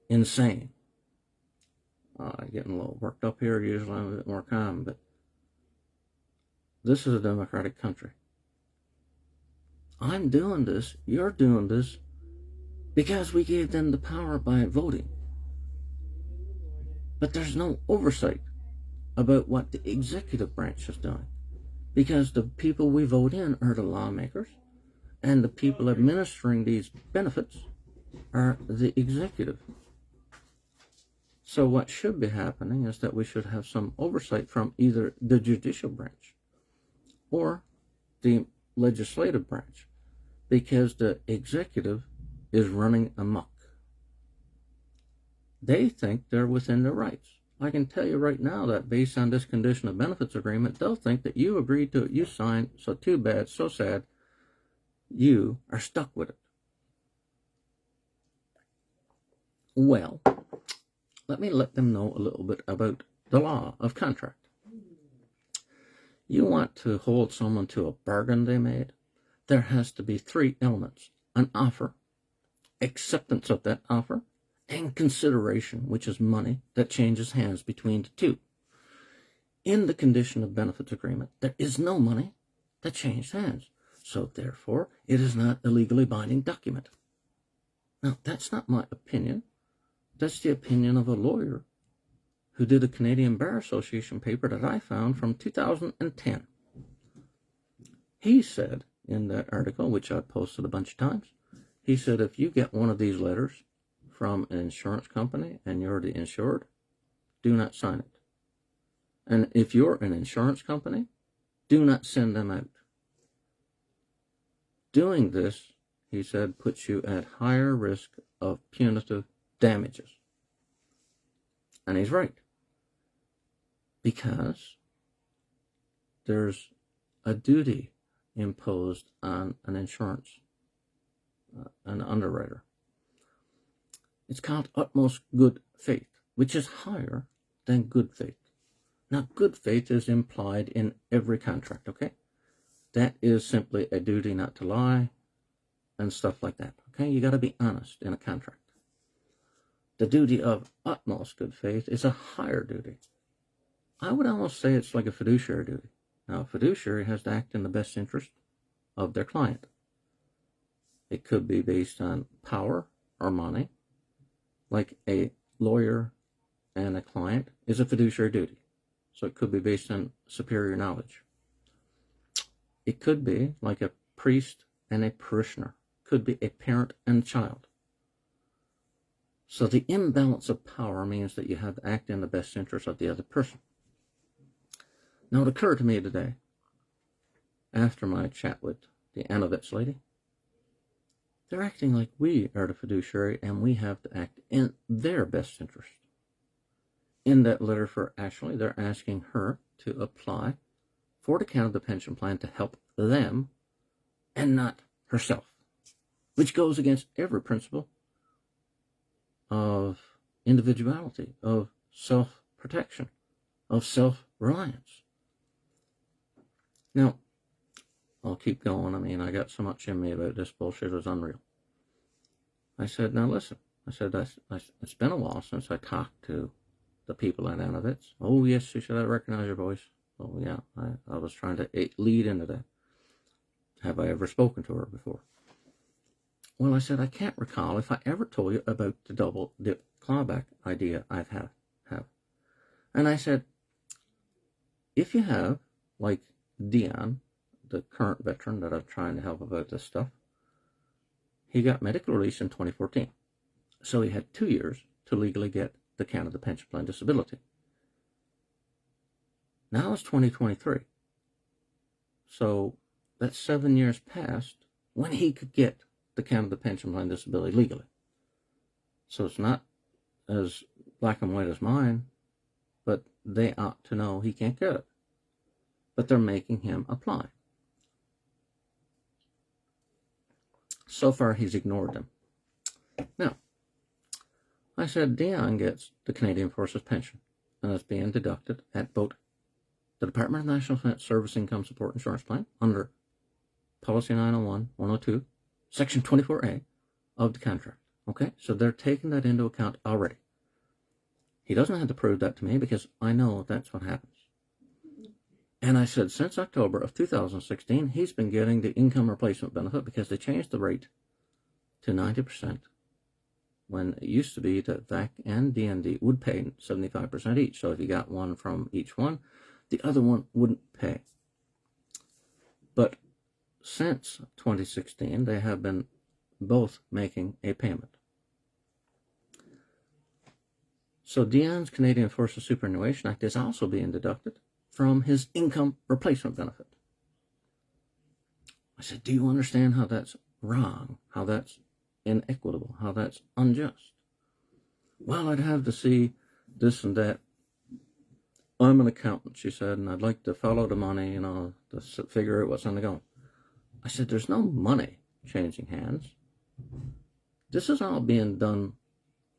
insane. I'm getting a little worked up here. Usually I'm a bit more calm, but this is a democratic country. I'm doing this, you're doing this, because we gave them the power by voting. But there's no oversight about what the executive branch is doing, because the people we vote in are the lawmakers, and the people administering these benefits are the executive. So what should be happening is that we should have some oversight from either the judicial branch or the legislative branch, because the executive is running amok. They think they're within their rights. I can tell you right now that based on this condition of benefits agreement, they'll think that you agreed to it, you signed, so too bad, so sad, you are stuck with it. Well, let me let them know a little bit about the law of contract. You want to hold someone to a bargain they made, there has to be three elements: an offer, acceptance of that offer, and consideration, which is money that changes hands between the two. In the condition of benefits agreement, there is no money that changed hands. So therefore, it is not a legally binding document. Now, that's not my opinion. That's the opinion of a lawyer who did a Canadian Bar Association paper that I found from 2010. He said in that article, which I posted a bunch of times, he said, if you get one of these letters from an insurance company and you're the insured, do not sign it. And if you're an insurance company, do not send them out. Doing this, he said, puts you at higher risk of punitive damages. And he's right. Because there's a duty imposed on an insurance, an underwriter. It's called utmost good faith, which is higher than good faith. Now, good faith is implied in every contract, okay? That is simply a duty not to lie and stuff like that, okay? You got to be honest in a contract. The duty of utmost good faith is a higher duty. I would almost say it's like a fiduciary duty. Now, a fiduciary has to act in the best interest of their client. It could be based on power or money, like a lawyer and a client is a fiduciary duty. So it could be based on superior knowledge. It could be like a priest and a parishioner. It could be a parent and child. So the imbalance of power means that you have to act in the best interest of the other person. Now, it occurred to me today, after my chat with the handouts lady, they're acting like we are the fiduciary and we have to act in their best interest. In that letter for Ashley, they're asking her to apply for the Canada Pension Plan to help them and not herself, which goes against every principle of individuality, of self-protection, of self-reliance. Now, I'll keep going. I mean, I got so much in me about this bullshit, it was unreal. I said, now listen. I said, it's been a while since I talked to the people at Handouts. Oh, yes, she said, I recognize your voice. Oh, yeah, I was trying to lead into that. Have I ever spoken to her before? Well, I said, I can't recall if I ever told you about the double dip clawback idea I've have. And I said, if you have, like Dion, the current veteran that I'm trying to help about this stuff, he got medical release in 2014. So he had 2 years to legally get the Canada Pension Plan Disability. Now it's 2023. So that's 7 years past when he could get the Canada Pension Plan Disability legally. So it's not as black and white as mine, but they ought to know he can't get it. But they're making him apply. So far, he's ignored them. Now, I said Dion gets the Canadian Forces pension, and it's being deducted at both the Department of National Defence Service Income Support Insurance Plan under Policy 901-102, Section 24A of the contract. Okay, so they're taking that into account already. He doesn't have to prove that to me because I know that's what happens. And I said, since October of 2016, he's been getting the income replacement benefit because they changed the rate to 90%, when it used to be that VAC and DND would pay 75% each. So if you got one from each one, the other one wouldn't pay. But since 2016, they have been both making a payment. So Dion's Canadian Forces Superannuation Act is also being deducted from his income replacement benefit. I said, do you understand how that's wrong, how that's inequitable, how that's unjust? Well, I'd have to see this and that. I'm an accountant, she said, and I'd like to follow the money, to figure out what's on the go. I said, there's no money changing hands. This is all being done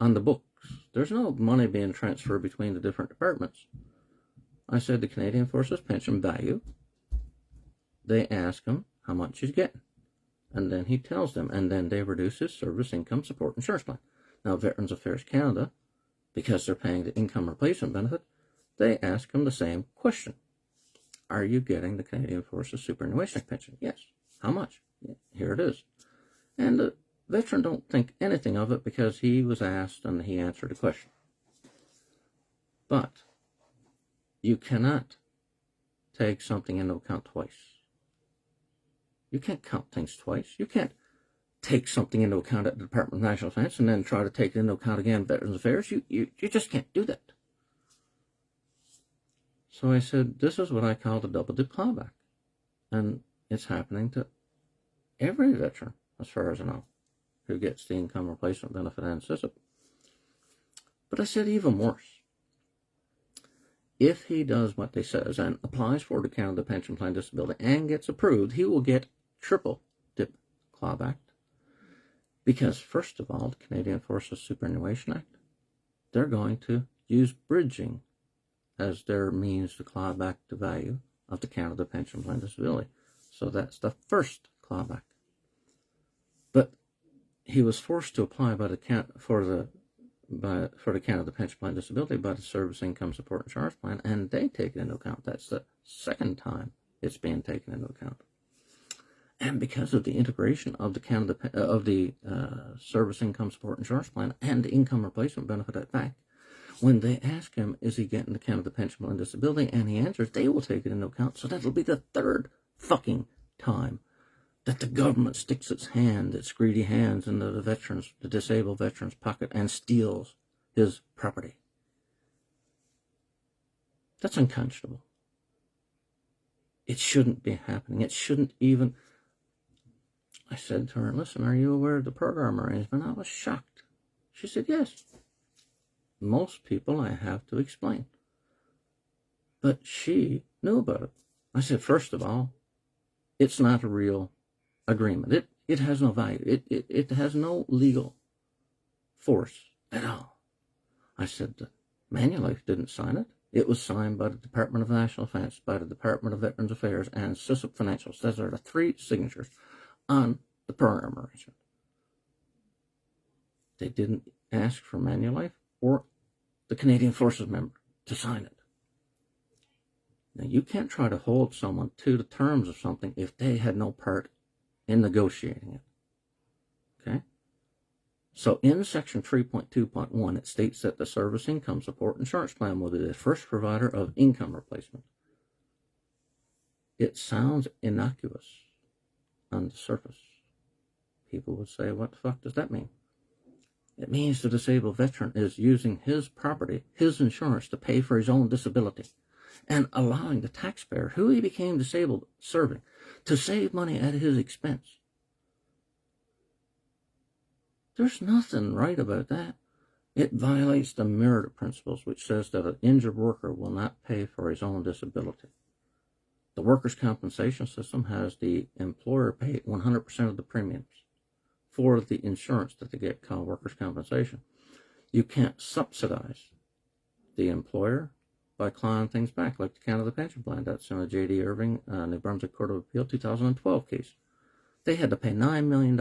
on the books. There's no money being transferred between the different departments. I said, the Canadian Forces pension value, they ask him how much he's getting. And then he tells them, and then they reduce his service income support insurance plan. Now, Veterans Affairs Canada, because they're paying the income replacement benefit, they ask him the same question. Are you getting the Canadian Forces Superannuation pension? Yes. How much? Yeah, here it is. And the veteran don't think anything of it because he was asked and he answered the question. But you cannot take something into account twice. You can't count things twice. You can't take something into account at the Department of National Defence and then try to take it into account again at Veterans Affairs. You just can't do that. So I said, this is what I call the double dip clawback. And it's happening to every veteran, as far as I know, who gets the income replacement benefit and SISP. But I said even worse. If he does what they says and applies for the Canada Pension Plan Disability and gets approved, he will get triple dip clawback. Because first of all, the Canadian Forces Superannuation Act, they're going to use bridging as their means to claw back the value of the Canada Pension Plan Disability. So that's the first clawback. But he was forced to apply for the Canada Pension Plan Disability by the Service Income Support Insurance Plan, and they take it into account. That's the second time it's being taken into account. And because of the integration of the Service Income Support Insurance Plan and the Income Replacement Benefit at VAC, when they ask him, is he getting the Canada Pension Plan Disability, and he answers, they will take it into account. So that'll be the third fucking time that the government sticks its greedy hands into the disabled veteran's pocket and steals his property. That's unconscionable. It shouldn't be happening. It shouldn't even... I said to her, listen, are you aware of the program arrangement? I was shocked. She said, yes. Most people I have to explain. But she knew about it. I said, first of all, it's not a real agreement. It has no value. It has no legal force at all. I said, Manulife didn't sign it. It was signed by the Department of National Defense, by the Department of Veterans Affairs, and CISIP Financials. Those are the 3 signatures on the program arrangement. They didn't ask for Manulife or the Canadian Forces member to sign it. Now, you can't try to hold someone to the terms of something if they had no part in negotiating it. Okay? So in section 3.2.1, it states that the service income support insurance plan will be the first provider of income replacement. It sounds innocuous on the surface. People would say, what the fuck does that mean? It means the disabled veteran is using his property, his insurance, to pay for his own disability, and allowing the taxpayer, who he became disabled serving, to save money at his expense. There's nothing right about that. It violates the merit principles, which says that an injured worker will not pay for his own disability. The workers' compensation system has the employer pay 100% of the premiums for the insurance that they get called workers' compensation. You can't subsidize the employer by clawing things back, like the Canada Pension Plan. That's in a J.D. Irving, New Brunswick Court of Appeal 2012 case. They had to pay $9 million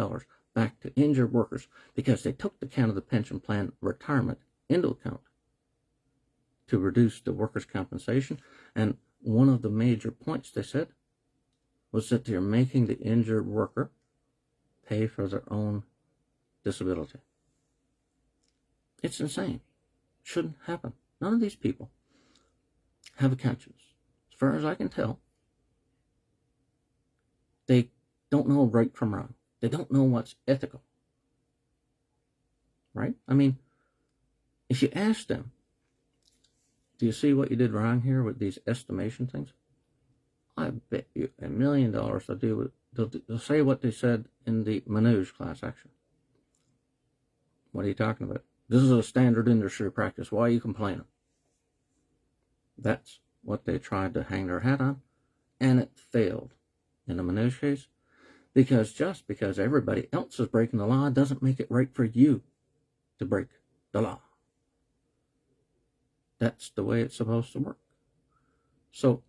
back to injured workers because they took the Canada Pension Plan retirement into account to reduce the workers' compensation. And one of the major points they said was that they're making the injured worker pay for their own disability. It's insane. Shouldn't happen. None of these people have a conscience. As far as I can tell, they don't know right from wrong. They don't know what's ethical. Right? I mean, if you ask them, do you see what you did wrong here with these estimation things? I bet you $1 million they'll say what they said in the Manouche class action. What are you talking about? This is a standard industry practice. Why are you complaining? That's what they tried to hang their hat on, and it failed in the Manouche case. Because just because everybody else is breaking the law doesn't make it right for you to break the law. That's the way it's supposed to work. So,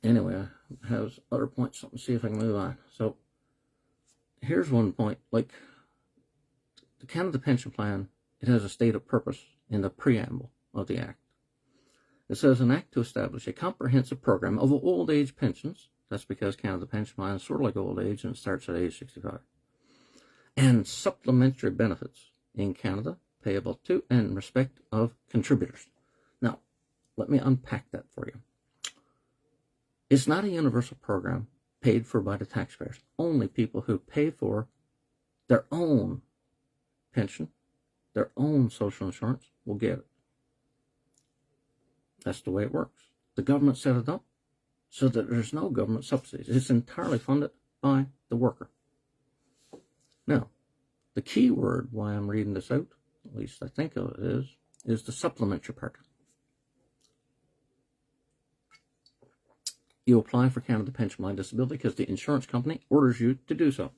anyway, I have other points. Let me see if I can move on. So, here's one point. Like, the Canada Pension Plan, it has a stated purpose in the preamble of the Act. It says, an act to establish a comprehensive program of old age pensions. That's because Canada Pension Plan is sort of like old age and it starts at age 65. And supplementary benefits in Canada payable to and in respect of contributors. Now, let me unpack that for you. It's not a universal program paid for by the taxpayers. Only people who pay for their own pension, their own social insurance, will get it. That's the way it works. The government set it up so that there's no government subsidies. It's entirely funded by the worker. Now, the key word why I'm reading this out, at least I think it is the supplementary part. You apply for Canada Pension Plan Disability because the insurance company orders you to do so.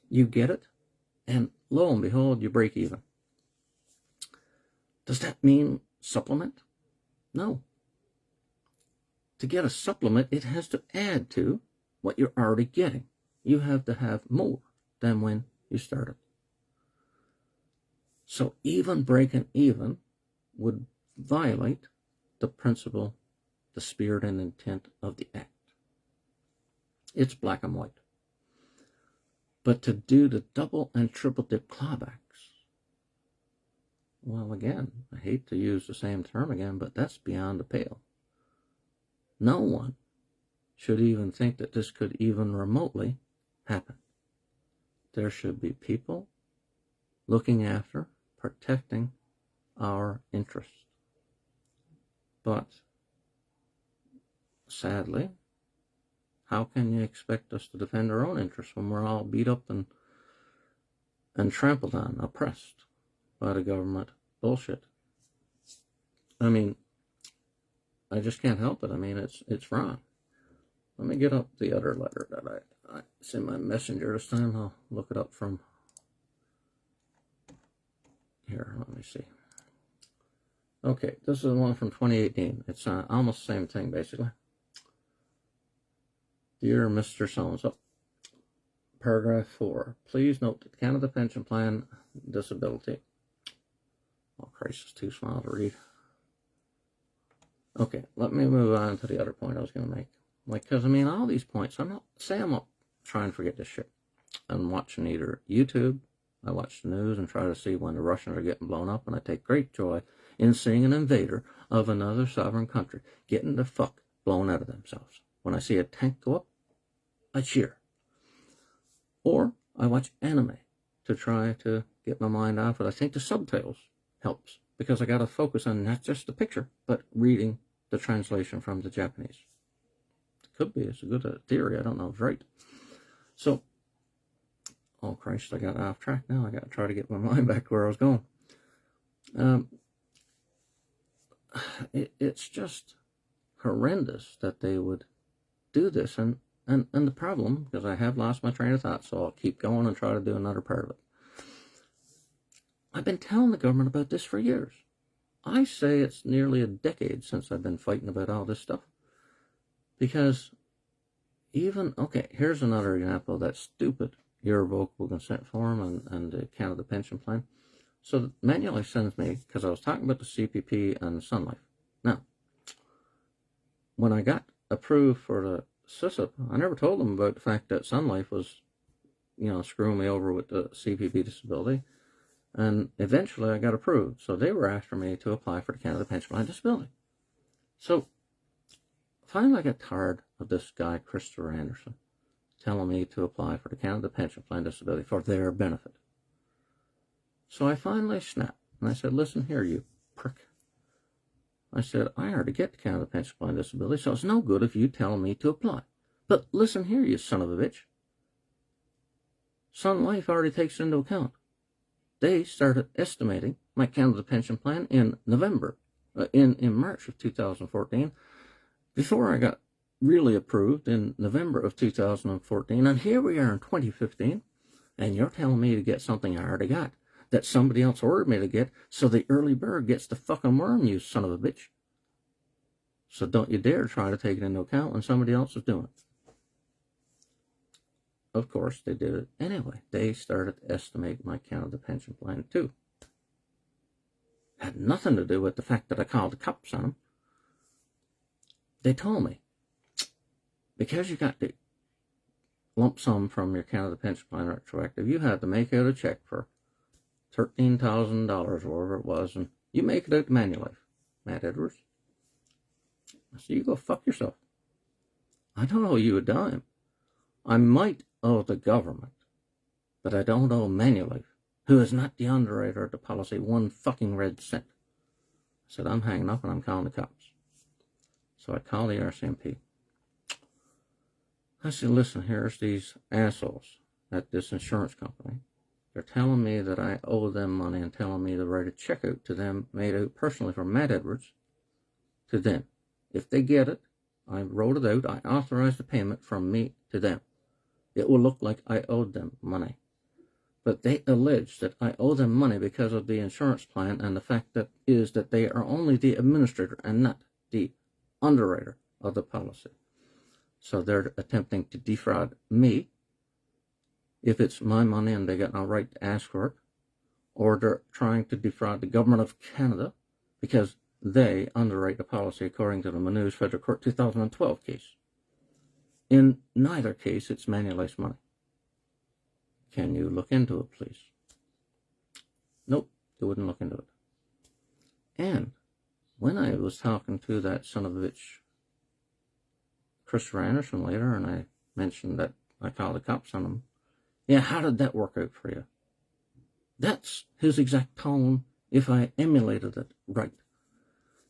You get it, and lo and behold, you break even. Does that mean supplement? No. To get a supplement, it has to add to what you're already getting. You have to have more than when you started. So even breaking even would violate the principle, the spirit and intent of the Act. It's black and white. But to do the double and triple dip clawbacks, well, again, I hate to use the same term again, but that's beyond the pale. No one should even think that this could even remotely happen. There should be people looking after, protecting our interests. But sadly, how can you expect us to defend our own interests when we're all beat up and trampled on, oppressed by the government bullshit? I mean, I just can't help it. I mean, it's wrong. Let me get up the other letter that it's in my messenger this time. I'll look it up from here. Let me see. Okay, this is one from 2018. It's almost the same thing, basically. Dear Mr. So-and-so, paragraph 4. Please note that the Canada Pension Plan disability. Oh, Christ, it's too small to read. Okay, let me move on to the other point I was going to make. Like, because, I mean, all these points, I'm not trying to forget this shit. I'm watching either YouTube, I watch the news and try to see when the Russians are getting blown up, and I take great joy in seeing an invader of another sovereign country getting the fuck blown out of themselves. When I see a tank go up, I cheer. Or I watch anime to try to get my mind off it. I think the subtitles helps, because I got to focus on not just the picture, but reading the translation from the Japanese. It could be, it's a good theory, I don't know if it's right. So, oh Christ, I got off track now. I got to try to get my mind back where I was going. It's just horrendous that they would do this. And the problem, because I have lost my train of thought, so I'll keep going and try to do another part of it. I've been telling the government about this for years. I say it's nearly a decade since I've been fighting about all this stuff. Because even, okay, here's another example of that stupid irrevocable consent form and the Canada Pension Plan. So Manulife sends me, because I was talking about the CPP and Sun Life. Now, when I got approved for the CISIP, I never told them about the fact that Sun Life was, screwing me over with the CPP disability. And eventually I got approved. So they were after me to apply for the Canada Pension Plan disability. So finally I got tired of this guy, Christopher Anderson, telling me to apply for the Canada Pension Plan disability for their benefit. So I finally snapped, and I said, listen here, you prick. I said, I already get the Canada Pension Plan disability, so it's no good if you tell me to apply. But listen here, you son of a bitch. Sun Life already takes into account. They started estimating my Canada Pension Plan in in March of 2014, before I got really approved in November of 2014, and here we are in 2015, and you're telling me to get something I already got, that somebody else ordered me to get, so the early bird gets the fucking worm, you son of a bitch. So don't you dare try to take it into account when somebody else is doing it. Of course, they did it anyway. They started to estimate my Canada Pension Plan too. Had nothing to do with the fact that I called the cops on them. They told me, because you got the lump sum from your Canada Pension Plan retroactive, you had to make out a check for $13,000 or whatever it was, and you make it out to Manulife, Matt Edwards. I said, you go fuck yourself. I don't owe you a dime. I might owe the government, but I don't owe Manulife, who is not the underwriter of the policy, one fucking red cent. I said, I'm hanging up and I'm calling the cops. So I call the RCMP. I said, listen, here's these assholes at this insurance company. They're telling me that I owe them money and telling me to write a check out to them, made out personally from Matt Edwards, to them. If they get it, I wrote it out, I authorized the payment from me to them. It will look like I owed them money. But they allege that I owe them money because of the insurance plan, and the fact that is that they are only the administrator and not the underwriter of the policy. So they're attempting to defraud me, if it's my money and they got no right to ask for it, or they're trying to defraud the government of Canada because they underwrite the policy according to the Manus Federal Court 2012 case. In neither case, it's Manulife's money. Can you look into it, please? Nope, they wouldn't look into it. And when I was talking to that son of a bitch, Christopher Anderson, later, and I mentioned that I called the cops on him, yeah, how did that work out for you? That's his exact tone if I emulated it right.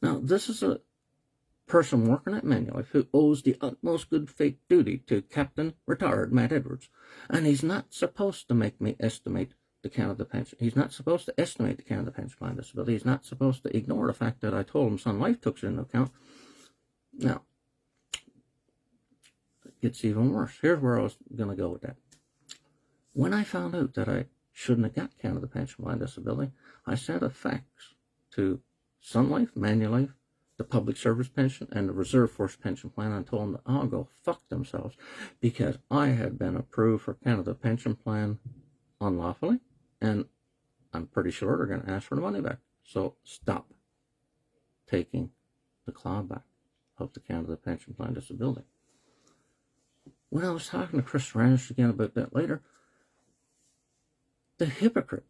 Now, this is a person working at Manulife who owes the utmost good faith duty to Captain Retired Matt Edwards, and he's not supposed to make me estimate the Canada Pension. He's not supposed to estimate the Canada Pension Plan disability. He's not supposed to ignore the fact that I told him Sun Life took it into account. Now, it gets even worse. Here's where I was going to go with that. When I found out that I shouldn't have got Canada Pension Plan disability, I sent a fax to Sun Life, Manulife, the Public Service Pension, and the Reserve Force Pension Plan, and told them to all go fuck themselves because I had been approved for Canada Pension Plan unlawfully, and I'm pretty sure they're going to ask for the money back. So stop taking the clawback of the Canada Pension Plan disability. When I was talking to Chris Ranish again about that later, the hypocrite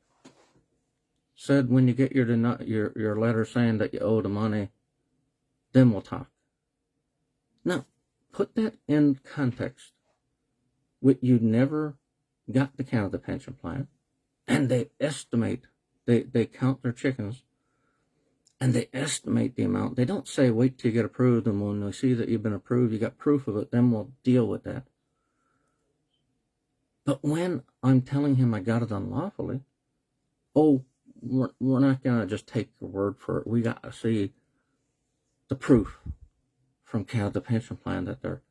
said when you get your letter saying that you owe the money, then we'll talk. Now, put that in context. You never got the Canada Pension Plan, and they estimate, they count their chickens, and they estimate the amount. They don't say, wait till you get approved, and when we see that you've been approved, you got proof of it, then we'll deal with that. But when I'm telling him I got it unlawfully, oh, we're not going to just take your word for it. We got to see the proof from Canada Pension Plan that they're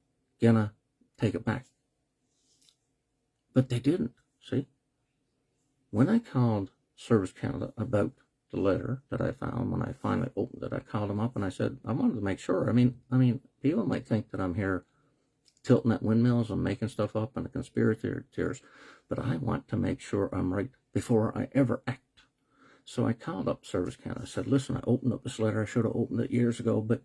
going to take it back. But they didn't, see? When I called Service Canada about the letter that I found, when I finally opened it, I called them up and I said, I wanted to make sure. I mean, people might think that I'm here tilting at windmills and making stuff up and a conspiracy theorist, but I want to make sure I'm right before I ever act. So I called up Service Canada. I said, listen, I opened up this letter. I should have opened it years ago, but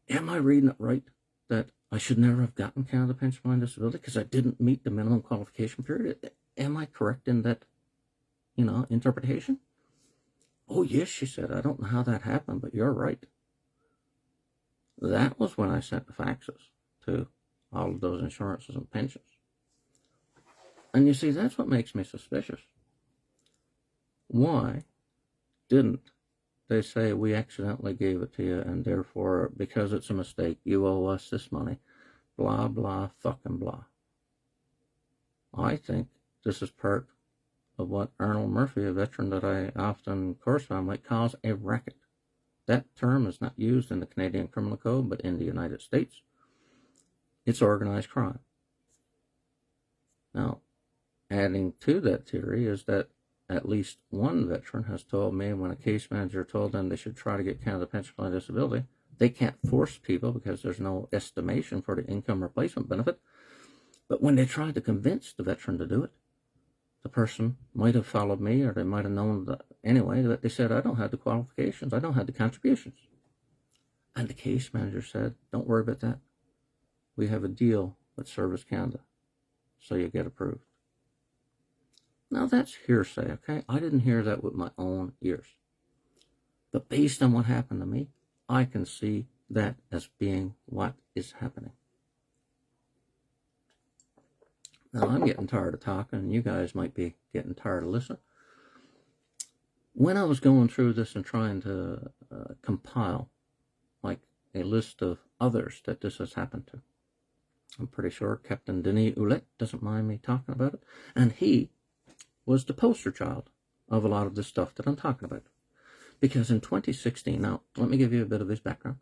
am I reading it right that I should never have gotten Canada Pension Plan disability because I didn't meet the minimum qualification period? Am I correct in that, interpretation? Oh, yes, she said. I don't know how that happened, but you're right. That was when I sent the faxes to all of those insurances and pensions. And you see, that's what makes me suspicious. Why didn't they say we accidentally gave it to you and therefore, because it's a mistake, you owe us this money, blah, blah, fucking blah. I think this is part of what Arnold Murphy, a veteran that I often correspond with, calls a racket. That term is not used in the Canadian Criminal Code, but in the United States, it's organized crime. Now, adding to that theory is that at least one veteran has told me when a case manager told them they should try to get Canada Pension Plan disability, they can't force people because there's no estimation for the income replacement benefit. But when they tried to convince the veteran to do it, the person might have followed me, or they might have known that anyway, that they said, I don't have the qualifications, I don't have the contributions. And the case manager said, don't worry about that. We have a deal with Service Canada, so you get approved. Now that's hearsay, okay? I didn't hear that with my own ears. But based on what happened to me, I can see that as being what is happening. Now I'm getting tired of talking, and you guys might be getting tired of listening. When I was going through this and trying to compile like a list of others that this has happened to, I'm pretty sure Captain Denis Ouellette doesn't mind me talking about it, and he was the poster child of a lot of this stuff that I'm talking about. Because in 2016, now let me give you a bit of his background.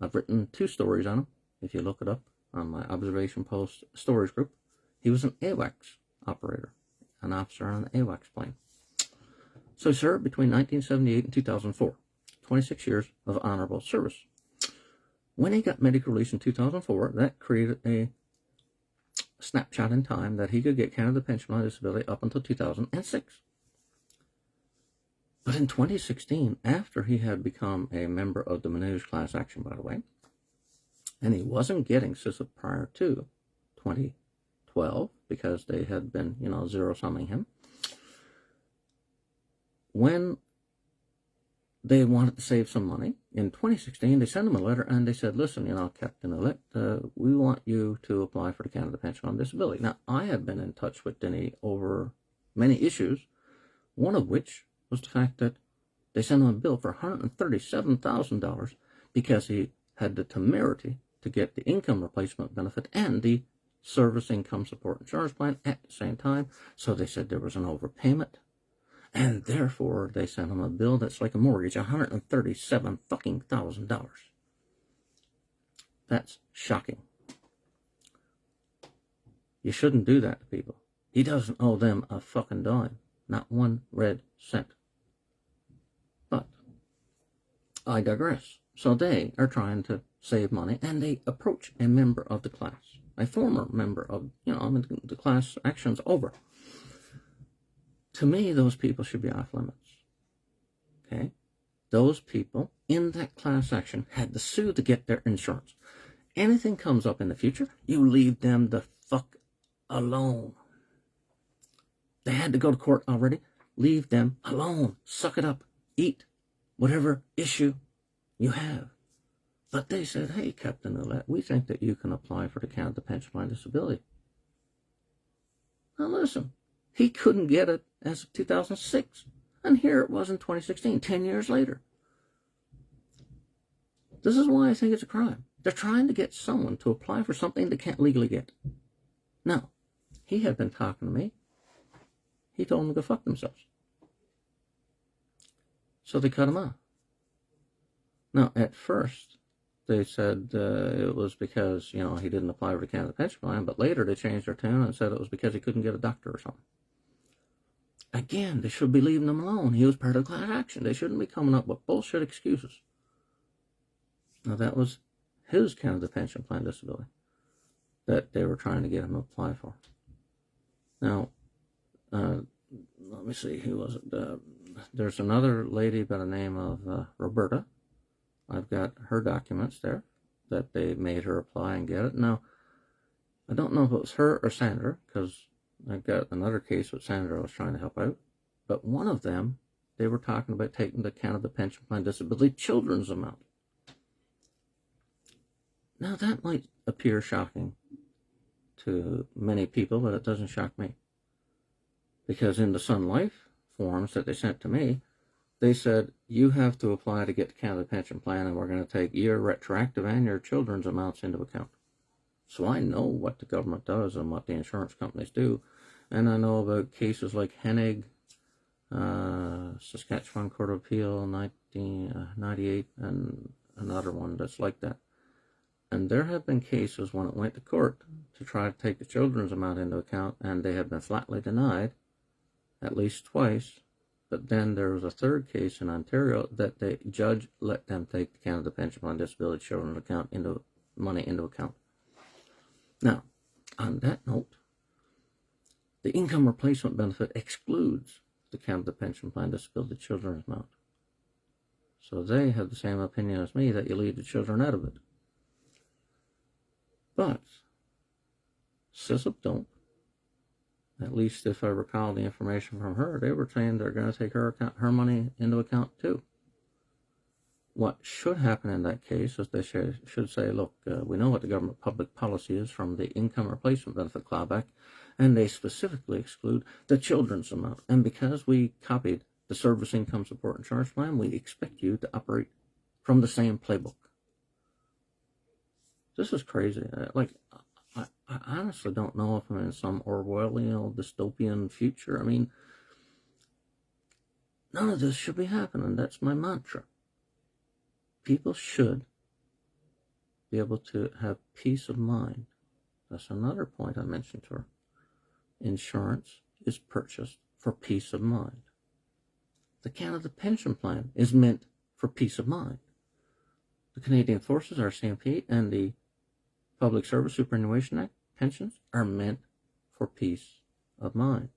I've written 2 stories on him. If you look it up on my Observation Post Stories group, he was an AWACS operator, an officer on an AWACS plane. So he served between 1978 and 2004, 26 years of honorable service. When he got medical release in 2004, that created a snapshot in time that he could get Canada Pension Plan disability up until 2006. But in 2016, after he had become a member of the Manouche class action, by the way, and he wasn't getting CISIP prior to 2012 because they had been, zero-summing him, when they wanted to save some money, in 2016, they sent him a letter and they said, listen, Captain Ouellette, we want you to apply for the Canada Pension on Disability. Now, I have been in touch with Denis over many issues, one of which was the fact that they sent him a bill for $137,000 because he had the temerity to get the income replacement benefit and the service income support insurance plan at the same time. So they said there was an overpayment. And therefore, they sent him a bill that's like a mortgage, $137,000. That's shocking. You shouldn't do that to people. He doesn't owe them a fucking dime, not one red cent. But I digress. So they are trying to save money, and they approach a member of the class, a former member of, the class action's over. To me, those people should be off limits. Okay? Those people in that class action had to sue to get their insurance. Anything comes up in the future, you leave them the fuck alone. They had to go to court already. Leave them alone. Suck it up. Eat whatever issue you have. But they said, hey, Captain Ouellette, we think that you can apply for the Canada Pension Plan Disability. Now listen, he couldn't get it as of 2006. And here it was in 2016, 10 years later. This is why I think it's a crime. They're trying to get someone to apply for something they can't legally get. Now, he had been talking to me. He told them to go fuck themselves. So they cut him off. Now, at first, they said it was because, he didn't apply for the Canada Pension Plan, but later they changed their tune and said it was because he couldn't get a doctor or something. Again, they should be leaving him alone. He was part of class action. They shouldn't be coming up with bullshit excuses. Now, that was his Canada Pension Plan Disability that they were trying to get him to apply for. Now, let me see, who was it? There's another lady by the name of Roberta. I've got her documents there that they made her apply and get it. Now, I don't know if it was her or Sandra, because I've got another case with Sandra I was trying to help out. But one of them, they were talking about taking the Canada Pension Plan Disability children's amount. Now, that might appear shocking to many people, but it doesn't shock me. Because in the Sun Life forms that they sent to me, they said, you have to apply to get the Canada Pension Plan, and we're going to take your retroactive and your children's amounts into account. So I know what the government does and what the insurance companies do. And I know about cases like Hennig, Saskatchewan Court of Appeal, 1998, and another one that's like that. And there have been cases when it went to court to try to take the children's amount into account, and they have been flatly denied, at least twice. But then there was a third case in Ontario that the judge let them take the Canada Pension Plan Disability Children's account money into account. Now, on that note, the income replacement benefit excludes the Canada Pension Plan Disability Children's amount. So they have the same opinion as me that you leave the children out of it. But CISP don't. At least if I recall the information from her, they were saying they're going to take her money into account too. What should happen in that case is they should say, look, we know what the government public policy is from the income replacement benefit clawback, and they specifically exclude the children's amount. And because we copied the Service Income Support Insurance Plan, we expect you to operate from the same playbook. This is crazy. I honestly don't know if I'm in some Orwellian dystopian future. I mean, none of this should be happening. That's my mantra. People should be able to have peace of mind. That's another point I mentioned to her. Insurance is purchased for peace of mind. The Canada Pension Plan is meant for peace of mind. The Canadian Forces, RCMP, and the Public Service Superannuation Act pensions are meant for peace of mind.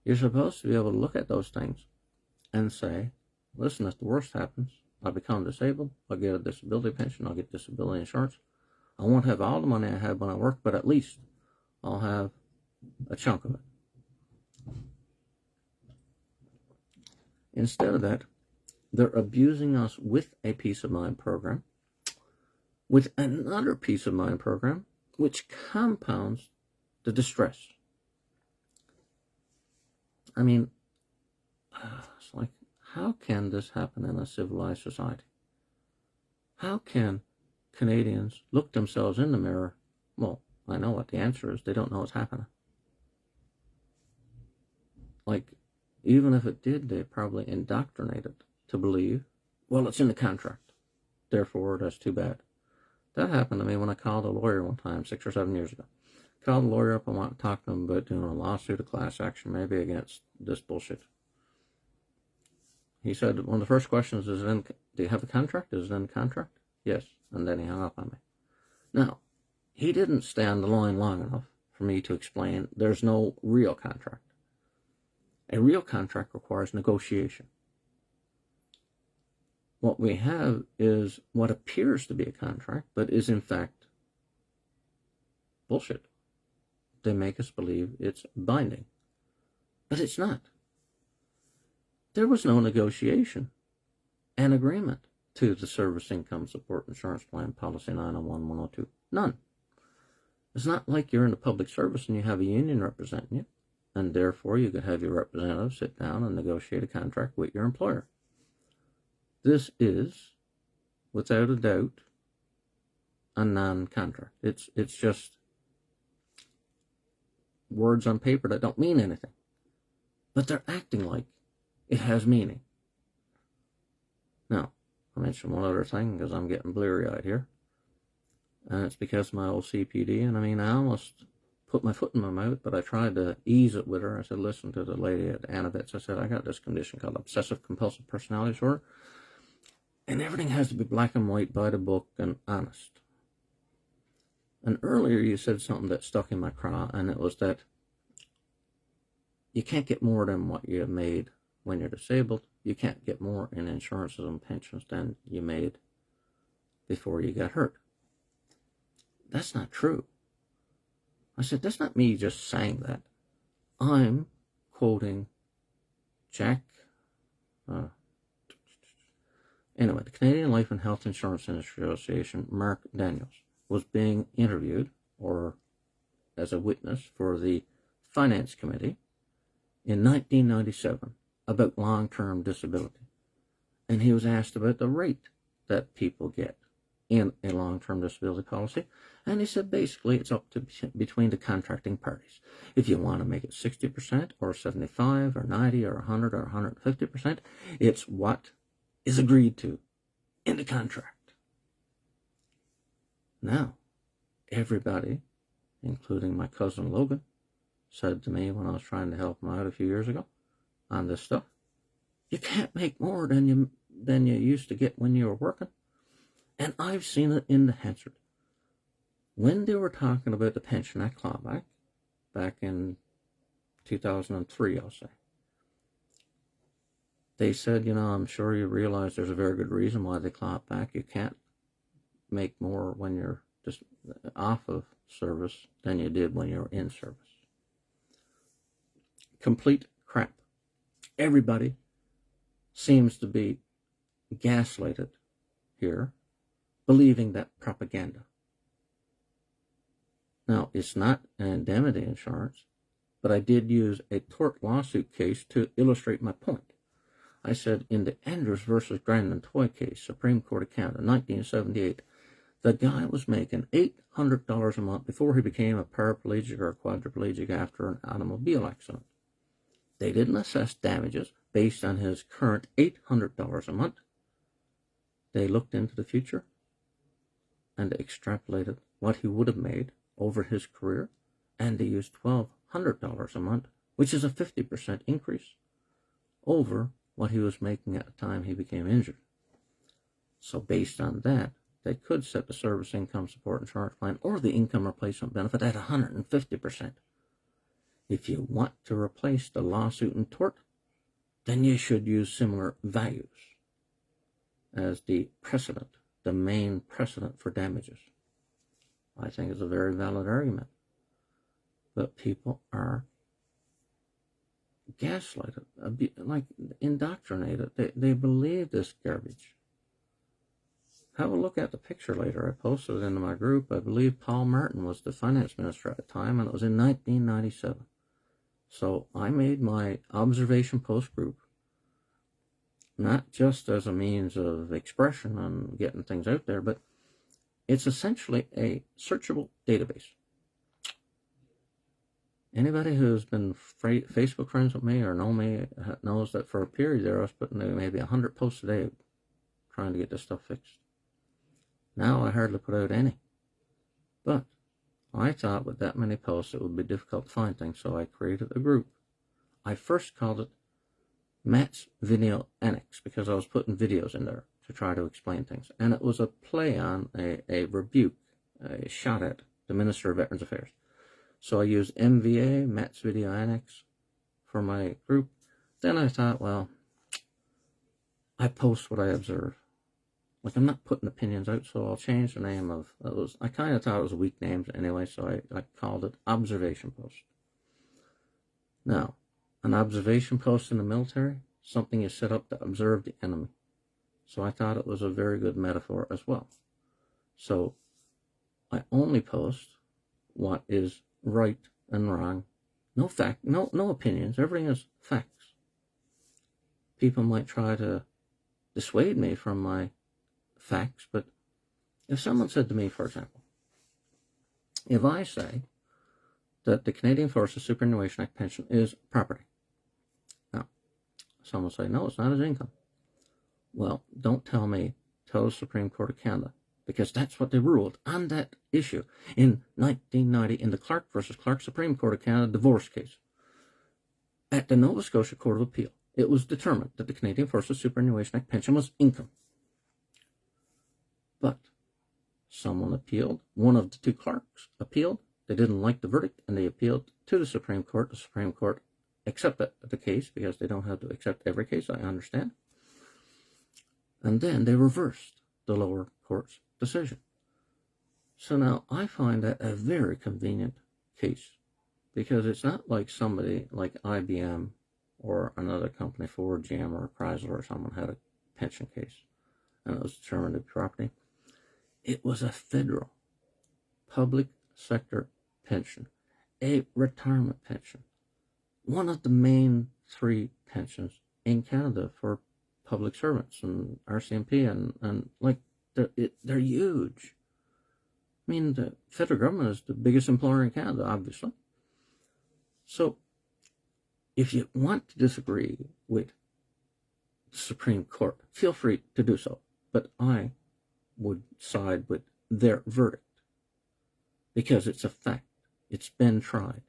You're supposed to be able to look at those things and say, listen, if the worst happens, I become disabled, I'll get a disability pension, I'll get disability insurance. I won't have all the money I had when I worked, but at least I'll have a chunk of it. Instead of that, they're abusing us with a peace of mind program, with another peace of mind program, which compounds the distress. I mean, it's like, how can this happen in a civilized society? How can Canadians look themselves in the mirror? Well, I know what the answer is. They don't know what's happening. Like, even if it did, they probably indoctrinated to believe, well, it's in the contract. Therefore, that's too bad. That happened to me when I called a lawyer one time, 6 or 7 years ago. Called a lawyer up and wanted to talk to him about doing a lawsuit, a class action, maybe against this bullshit. he said, one of the first questions is, do you have a contract? Is it in the contract? Yes. And then he hung up on me. Now, he didn't stay on the line long enough for me to explain there's no real contract. A real contract requires negotiation. What we have is what appears to be a contract, but is in fact bullshit. They make us believe it's binding, but it's not. There was no negotiation and agreement to the Service Income Support Insurance Plan Policy 901-102. None. It's not like you're in the public service and you have a union representing you, and therefore you could have your representative sit down and negotiate a contract with your employer. This is, without a doubt, a non-contract. It's just words on paper that don't mean anything, but they're acting like it has meaning. Now, I'll mention one other thing because I'm getting bleary-eyed here, and it's because of my old CPD, and I almost put my foot in my mouth, but I tried to ease it with her. I said, listen to the lady at Annabet's. I said, I got this condition called obsessive-compulsive personality disorder, and everything has to be black and white, by the book, and honest. And earlier you said something that stuck in my craw, and it was that you can't get more than what you made when you're disabled. You can't get more in insurances and pensions than you made before you got hurt. That's not true. I said, that's not me just saying that. I'm quoting Jack... Anyway, the Canadian Life and Health Insurance Industry Association, Mark Daniels, was being interviewed, or as a witness, for the Finance Committee in 1997 about long-term disability. And he was asked about the rate that people get in a long-term disability policy. And he said basically it's up to between the contracting parties. If you want to make it 60% or 75 or 90 or 100 or 150%, it's what is agreed to in the contract. Now, everybody, including my cousin Logan, said to me when I was trying to help him out a few years ago on this stuff, you can't make more than you used to get when you were working. And I've seen it in the Hansard. When they were talking about the Pension Act clawback, back in 2003, I'll say, they said, I'm sure you realize there's a very good reason why they claw it back. You can't make more when you're just off of service than you did when you were in service. Complete crap. Everybody seems to be gaslighted here, believing that propaganda. Now, it's not an indemnity insurance, but I did use a tort lawsuit case to illustrate my point. I said in the Andrews versus Grandin toy case, Supreme Court of Canada, 1978, the guy was making $800 a month before he became a paraplegic or a quadriplegic after an automobile accident. They didn't assess damages based on his current $800 a month. They looked into the future and extrapolated what he would have made over his career, and they used $1,200 a month, which is a 50% increase over what he was making at the time he became injured. So based on that, they could set the Service Income Support Insurance Plan or the Income Replacement Benefit at 150%. If you want to replace the lawsuit and tort, then you should use similar values as the precedent, the main precedent for damages. I think it's a very valid argument. But people are gaslighted, like indoctrinated. They believe this garbage. Have a look at the picture later. I posted it into my group. I believe Paul Martin was the finance minister at the time, and it was in 1997. So I made my observation post group not just as a means of expression and getting things out there, but it's essentially a searchable database. Anybody who's been Facebook friends with me or know me knows that for a period there I was putting maybe 100 posts a day trying to get this stuff fixed. Now I hardly put out any. But I thought with that many posts it would be difficult to find things, so I created a group. I first called it Matt's Video Annex, because I was putting videos in there to try to explain things. And it was a play on a rebuke, a shot at the Minister of Veterans Affairs. So I used MVA, Matt's Video Annex, for my group. Then I thought, well, I post what I observe. Like, I'm not putting opinions out, so I'll change the name of those. I kind of thought it was weak names anyway, so I called it Observation Post. Now, an observation post in the military, something you set up to observe the enemy. So I thought it was a very good metaphor as well. So I only post what is right and wrong. No fact, no opinions. Everything is facts. People might try to dissuade me from my facts, but if someone said to me, for example, if I say that the Canadian Forces Superannuation Act pension is property, now someone will say, no, it's not his income. Well, don't tell me, tell the Supreme Court of Canada, because that's what they ruled on that issue in 1990 in the Clark versus Clark Supreme Court of Canada divorce case. At the Nova Scotia Court of Appeal, it was determined that the Canadian Forces Superannuation Act pension was income. But someone appealed. One of the two Clarks appealed. They didn't like the verdict, and they appealed to the Supreme Court. The Supreme Court accepted the case, because they don't have to accept every case, I understand. And then they reversed the lower court's decision. So now I find that a very convenient case, because it's not like somebody like IBM or another company, Ford, GM, or Chrysler, or someone had a pension case and it was determined to be property. It was a federal public sector pension, a retirement pension, one of the main three pensions in Canada for public servants and RCMP, and like they're huge. I mean, the federal government is the biggest employer in Canada, obviously. So if you want to disagree with the Supreme Court, feel free to do so. But I would side with their verdict, because it's a fact. It's been tried.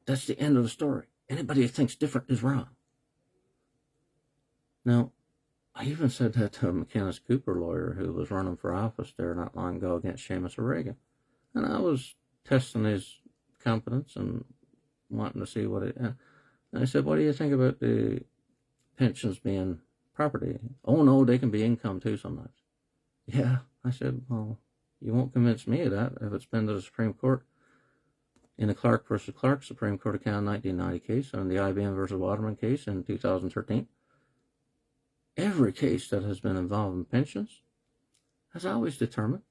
That's the end of the story. Anybody who thinks different is wrong. Now, I even said that to a McKenna Cooper lawyer who was running for office there not long ago against Seamus O'Regan. And I was testing his competence and wanting to see what it... And I said, what do you think about the pensions being property? Oh, no, they can be income too sometimes. Yeah, I said, well, you won't convince me of that if it's been to the Supreme Court. In the Clark versus Clark Supreme Court of Canada 1990 case, and the IBM versus Waterman case in 2013, every case that has been involved in pensions has always determined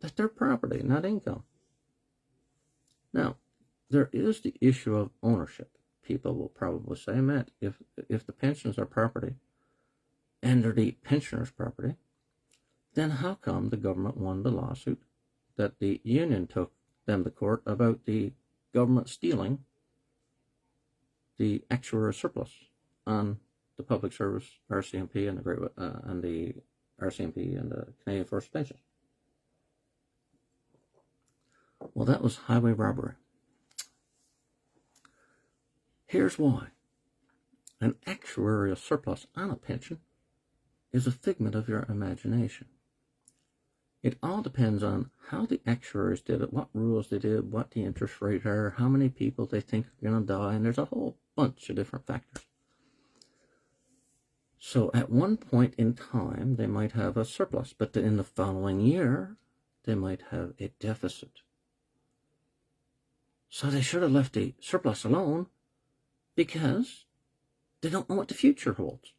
that they're property, not income. Now, there is the issue of ownership. People will probably say, Matt, if the pensions are property and they're the pensioner's property, then how come the government won the lawsuit that the union took them to court about the government stealing the actuarial surplus on the public service RCMP and the RCMP and the Canadian Forces pensions? Well, that was highway robbery. Here's why. An actuarial surplus on a pension is a figment of your imagination. It all depends on how the actuaries did it, what rules they did, what the interest rate are, how many people they think are going to die, and there's a whole bunch of different factors. So at one point in time, they might have a surplus, but in the following year, they might have a deficit. So they should have left the surplus alone, because they don't know what the future holds.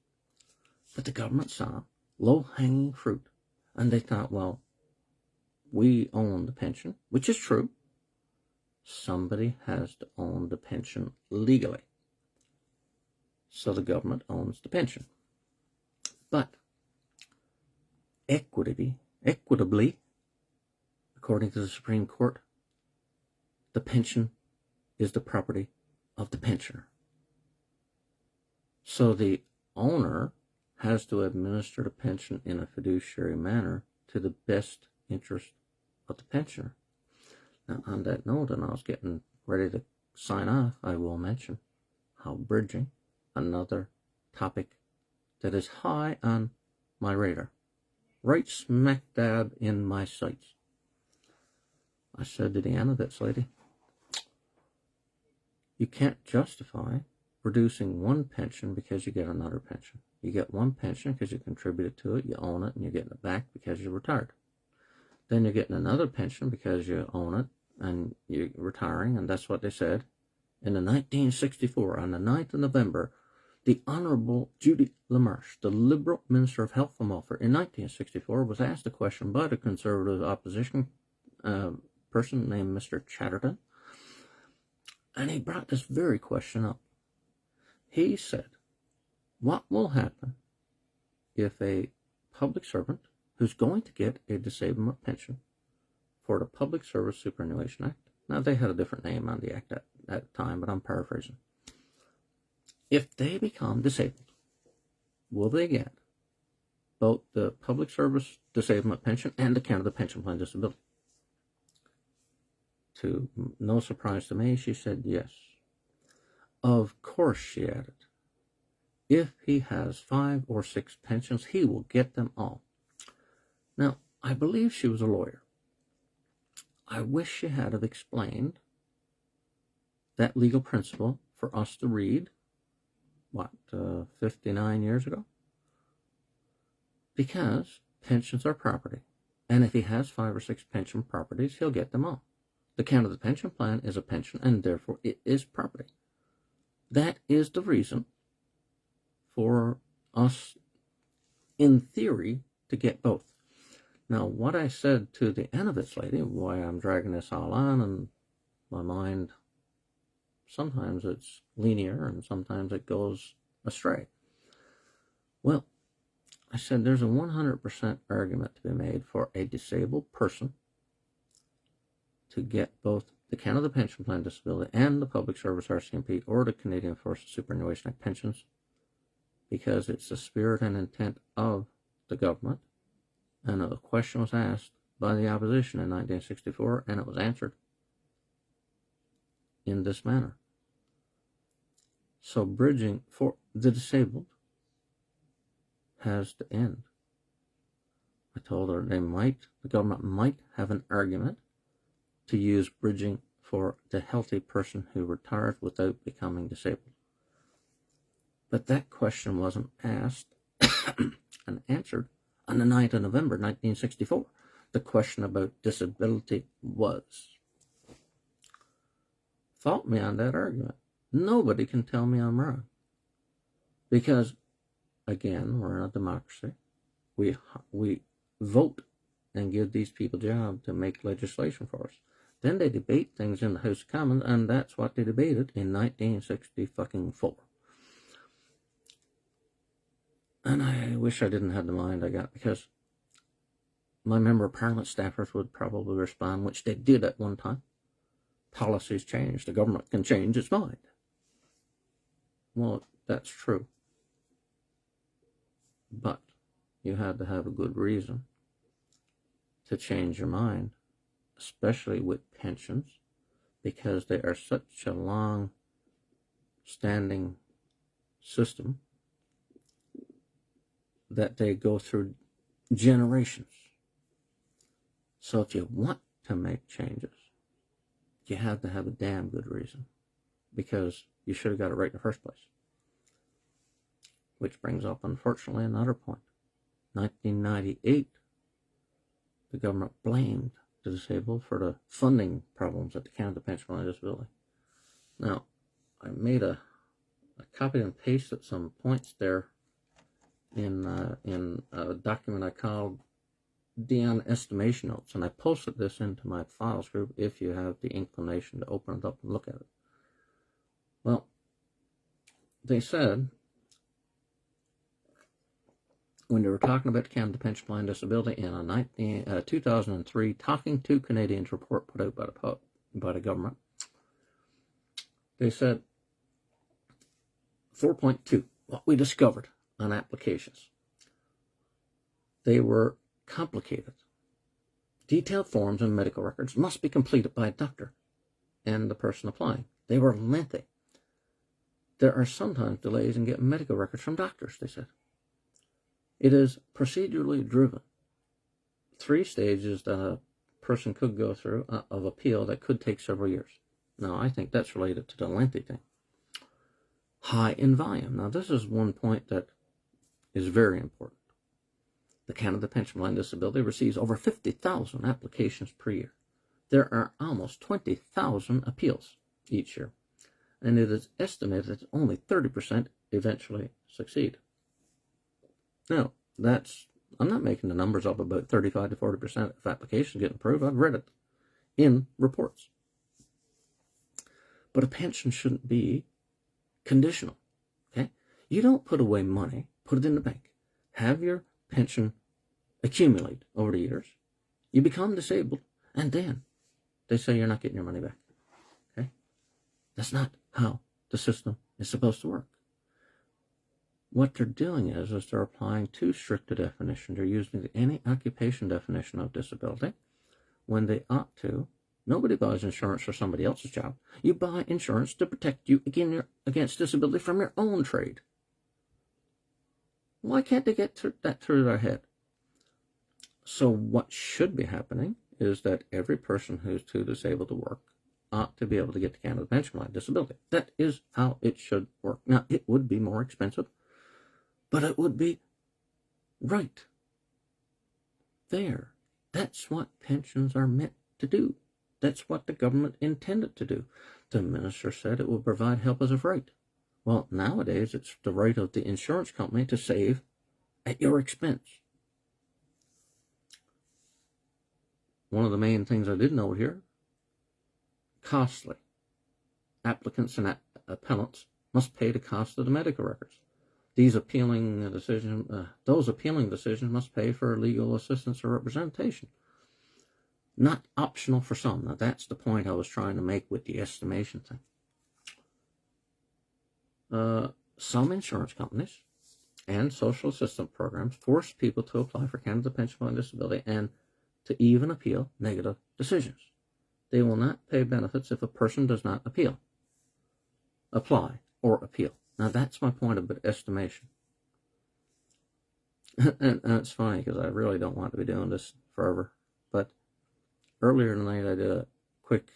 But the government saw low-hanging fruit, and they thought, well, we own the pension, which is true. Somebody has to own the pension legally. So the government owns the pension. But equitably, according to the Supreme Court, the pension is the property of the pensioner. So the owner has to administer the pension in a fiduciary manner to the best interest of the pensioner. Now, on that note, and I was getting ready to sign off, I will mention how bridging another topic that is high on my radar, right smack dab in my sights. I said to the handouts lady, you can't justify reducing one pension because you get another pension. You get one pension because you contributed to it, you own it, and you're getting it back because you're retired. Then you're getting another pension because you own it and you're retiring, and that's what they said. In the 1964, on the 9th of November, the Honorable Judy LaMarche, the Liberal Minister of Health and Welfare, in 1964, was asked a question by the Conservative opposition person named Mr. Chatterton, and he brought this very question up. He said, what will happen if a public servant who's going to get a disablement pension for the Public Service Superannuation Act? Now, they had a different name on the act at the time, but I'm paraphrasing. If they become disabled, will they get both the Public Service Disablement Pension and the Canada Pension Plan Disability? To no surprise to me, she said yes. Of course, she added, if he has 5 or 6 pensions, he will get them all. Now, I believe she was a lawyer. I wish she had have explained that legal principle for us to read, 59 years ago? Because pensions are property, and if he has 5 or 6 pension properties, he'll get them all. The Canada Pension Plan is a pension, and therefore it is property. That is the reason for us, in theory, to get both. Now, what I said to the handouts lady, why I'm dragging this all on, and my mind, sometimes it's linear and sometimes it goes astray. Well, I said there's a 100% argument to be made for a disabled person to get both the Canada Pension Plan Disability and the Public Service RCMP or the Canadian Forces Superannuation Act pensions, because it's the spirit and intent of the government. And a question was asked by the opposition in 1964, and it was answered in this manner. So bridging for the disabled has to end. I told her the government might have an argument to use bridging for the healthy person who retired without becoming disabled. But that question wasn't asked and answered on the 9th of November, 1964. The question about disability was. Fault me on that argument. Nobody can tell me I'm wrong. Because, again, we're in a democracy. We vote and give these people jobs to make legislation for us. Then they debate things in the House of Commons, and that's what they debated in 1964. And I wish I didn't have the mind I got, because my Member of Parliament staffers would probably respond, which they did at one time. Policies change. The government can change its mind. Well, that's true. But you had to have a good reason to change your mind, especially with pensions, because they are such a long-standing system that they go through generations. So if you want to make changes, you have to have a damn good reason, because you should have got it right in the first place. Which brings up, unfortunately, another point. 1998, the government blamed the disabled for the funding problems at the Canada Pension Plan Disability. Now, I made a copy and pasted some points there in a document I called Dion Estimation Notes, and I posted this into my files group if you have the inclination to open it up and look at it. Well, they said, when they were talking about the Canada Pension Plan Disability in a 2003 Talking to Canadians report put out by the government, they said 4.2, what we discovered on applications. They were complicated. Detailed forms and medical records must be completed by a doctor and the person applying. They were lengthy. There are sometimes delays in getting medical records from doctors, they said. It is procedurally driven. 3 stages that a person could go through of appeal that could take several years. Now, I think that's related to the lengthy thing. High in volume. Now, this is one point that is very important. The Canada Pension Plan Disability receives over 50,000 applications per year. There are almost 20,000 appeals each year, and it is estimated that only 30% eventually succeed. Now, I'm not making the numbers up about 35 to 40% of applications get approved. I've read it in reports. But a pension shouldn't be conditional, okay? You don't put away money, put it in the bank, have your pension accumulate over the years, you become disabled, and then they say you're not getting your money back, okay? That's not how the system is supposed to work. What they're doing is they're applying too strict a definition. They're using the any occupation definition of disability when they ought to. Nobody buys insurance for somebody else's job. You buy insurance to protect you against disability from your own trade. Why can't they get that through their head? So what should be happening is that every person who's too disabled to work ought to be able to get the Canada Pension Plan Disability. That is how it should work. Now, it would be more expensive, but it would be right. There. That's what pensions are meant to do. That's what the government intended to do. The minister said it will provide help as of right. Well, nowadays it's the right of the insurance company to save at your expense. One of the main things I did note here, costly. Applicants and appellants must pay the cost of the medical records. Those appealing decisions must pay for legal assistance or representation. Not optional for some. Now, that's the point I was trying to make with the estimation thing. Some insurance companies and social assistance programs force people to apply for Canada Pension Plan Disability and to even appeal negative decisions. They will not pay benefits if a person does not apply, or appeal. Now, that's my point about estimation. And it's funny because I really don't want to be doing this forever. But earlier tonight, I did a quick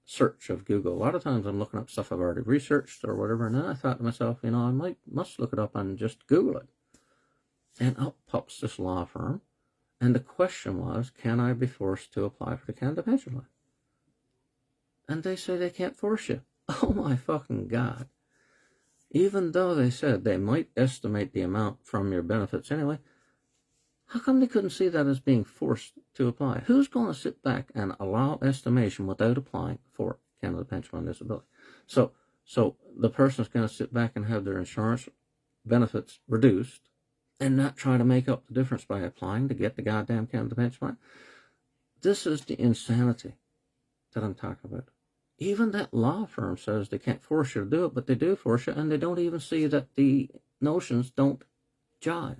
search of Google. A lot of times I'm looking up stuff I've already researched or whatever, and then I thought to myself, I must look it up and just Google it. And up pops this law firm, and the question was, can I be forced to apply for the Canada Pension Plan? And they say they can't force you. Oh my fucking God. Even though they said they might estimate the amount from your benefits anyway, how come they couldn't see that as being forced to apply? Who's going to sit back and allow estimation without applying for Canada Pension Plan Disability? So the person's going to sit back and have their insurance benefits reduced and not try to make up the difference by applying to get the goddamn Canada Pension Plan? This is the insanity that I'm talking about. Even that law firm says they can't force you to do it, but they do force you, and they don't even see that the notions don't jive.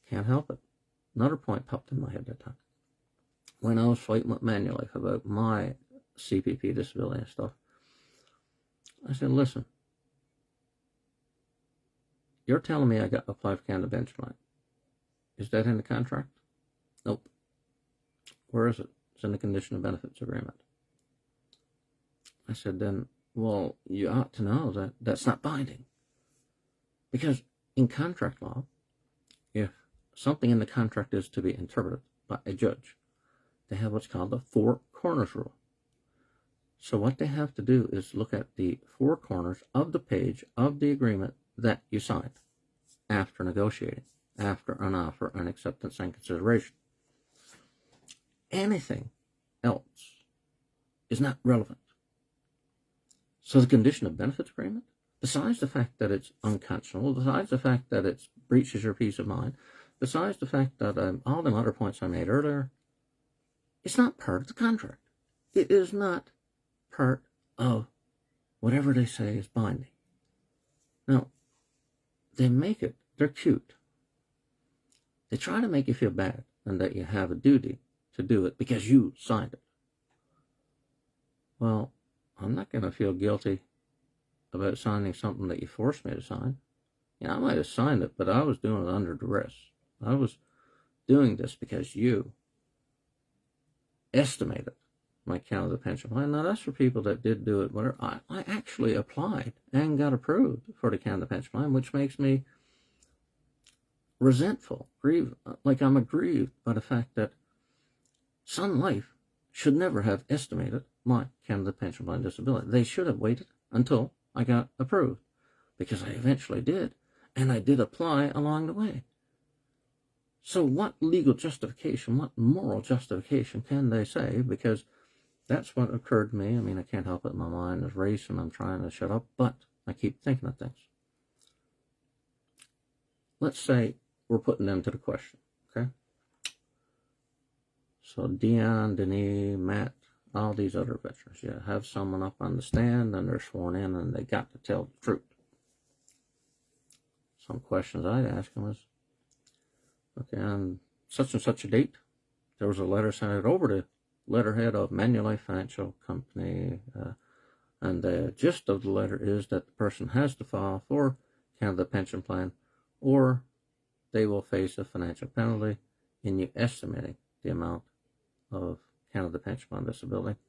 Can't help it. Another point popped in my head that time. When I was fighting with Manulife about my CPP disability and stuff, I said, listen, you're telling me I got to apply for Canada Pension Plan. Is that in the contract? Nope. Where is it? It's in the condition of benefits agreement. I said, then, well, you ought to know that that's not binding. Because in contract law, if something in the contract is to be interpreted by a judge, they have what's called the four corners rule. So what they have to do is look at the four corners of the page of the agreement that you signed after negotiating, after an offer, an acceptance, and consideration. Anything else is not relevant. So the condition of benefits agreement, besides the fact that it's unconscionable, besides the fact that it breaches your peace of mind, besides the fact that all them other points I made earlier, it's not part of the contract. It is not part of whatever they say is binding. Now, they make it, they're cute. They try to make you feel bad and that you have a duty to do it because you signed it. Well, I'm not going to feel guilty about signing something that you forced me to sign. I might have signed it, but I was doing it under duress. I was doing this because you estimated my count of the pension plan. Now, that's for people that did do it. Whatever. I actually applied and got approved for the count of the pension plan, which makes me resentful, like I'm aggrieved by the fact that Sun Life should never have estimated my count of the pension plan disability. They should have waited until I got approved, because I eventually did, and I did apply along the way. So what legal justification, what moral justification can they say? Because that's what occurred to me. I mean, I can't help it. My mind is racing. I'm trying to shut up, but I keep thinking of things. Let's say we're putting them to the question, okay? So Dion, Denis, Matt, all these other veterans, you have someone up on the stand and they're sworn in and they got to tell the truth. Some questions I'd ask them is, okay, on such and such a date, there was a letter sent over to letterhead of Manulife Financial Company, and the gist of the letter is that the person has to file for count of the pension plan, or they will face a financial penalty in you estimating the amount of count of the pension plan disability.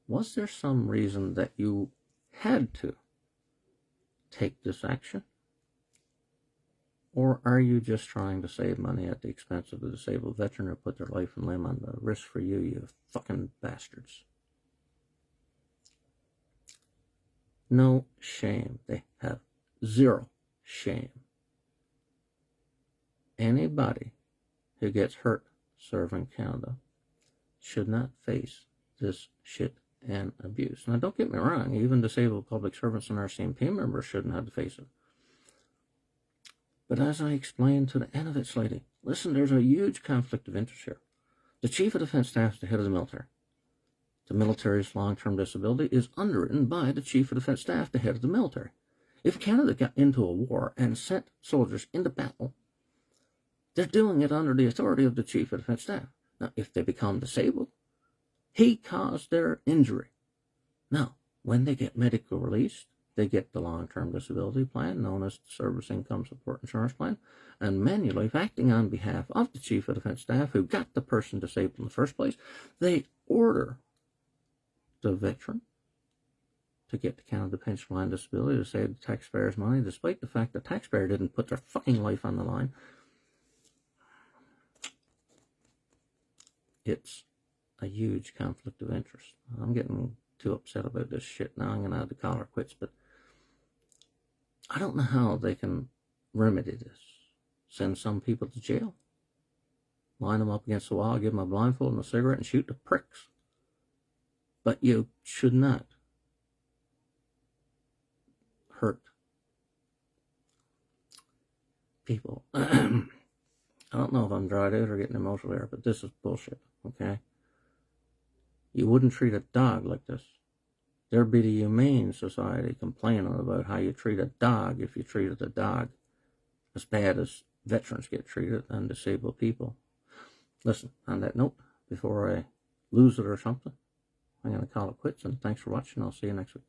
Was there some reason that you had to take this action? Or are you just trying to save money at the expense of the disabled veteran who put their life and limb on the risk for you, you fucking bastards? No shame. They have zero shame. Anybody who gets hurt serving Canada should not face this shit and abuse. Now, don't get me wrong, even disabled public servants and RCMP members shouldn't have to face it. But as I explained to the end of it, lady, listen, there's a huge conflict of interest here. The Chief of Defense Staff is the head of the military. The military's long-term disability is underwritten by the Chief of Defense Staff, the head of the military. If Canada got into a war and sent soldiers into battle, they're doing it under the authority of the Chief of Defense Staff. Now, if they become disabled, he caused their injury. Now, when they get medical released, they get the long-term disability plan, known as the Service Income Support Insurance Plan, and Manulife, acting on behalf of the Chief of Defense Staff, who got the person disabled in the first place, they order the veteran to get the count of the pension plan disability to save the taxpayers' money, despite the fact the taxpayer didn't put their fucking life on the line. It's a huge conflict of interest. I'm getting too upset about this shit now. I'm going to have to call her quits, but I don't know how they can remedy this. Send some people to jail, line them up against the wall, give them a blindfold and a cigarette, and shoot the pricks. But you should not hurt people. I don't know if I'm dried out or getting emotional here, but this is bullshit, okay? You wouldn't treat a dog like this. There'd be the Humane Society complaining about how you treat a dog if you treated a dog as bad as veterans get treated and disabled people. Listen, on that note, before I lose it or something, I'm going to call it quits, and thanks for watching. I'll see you next week.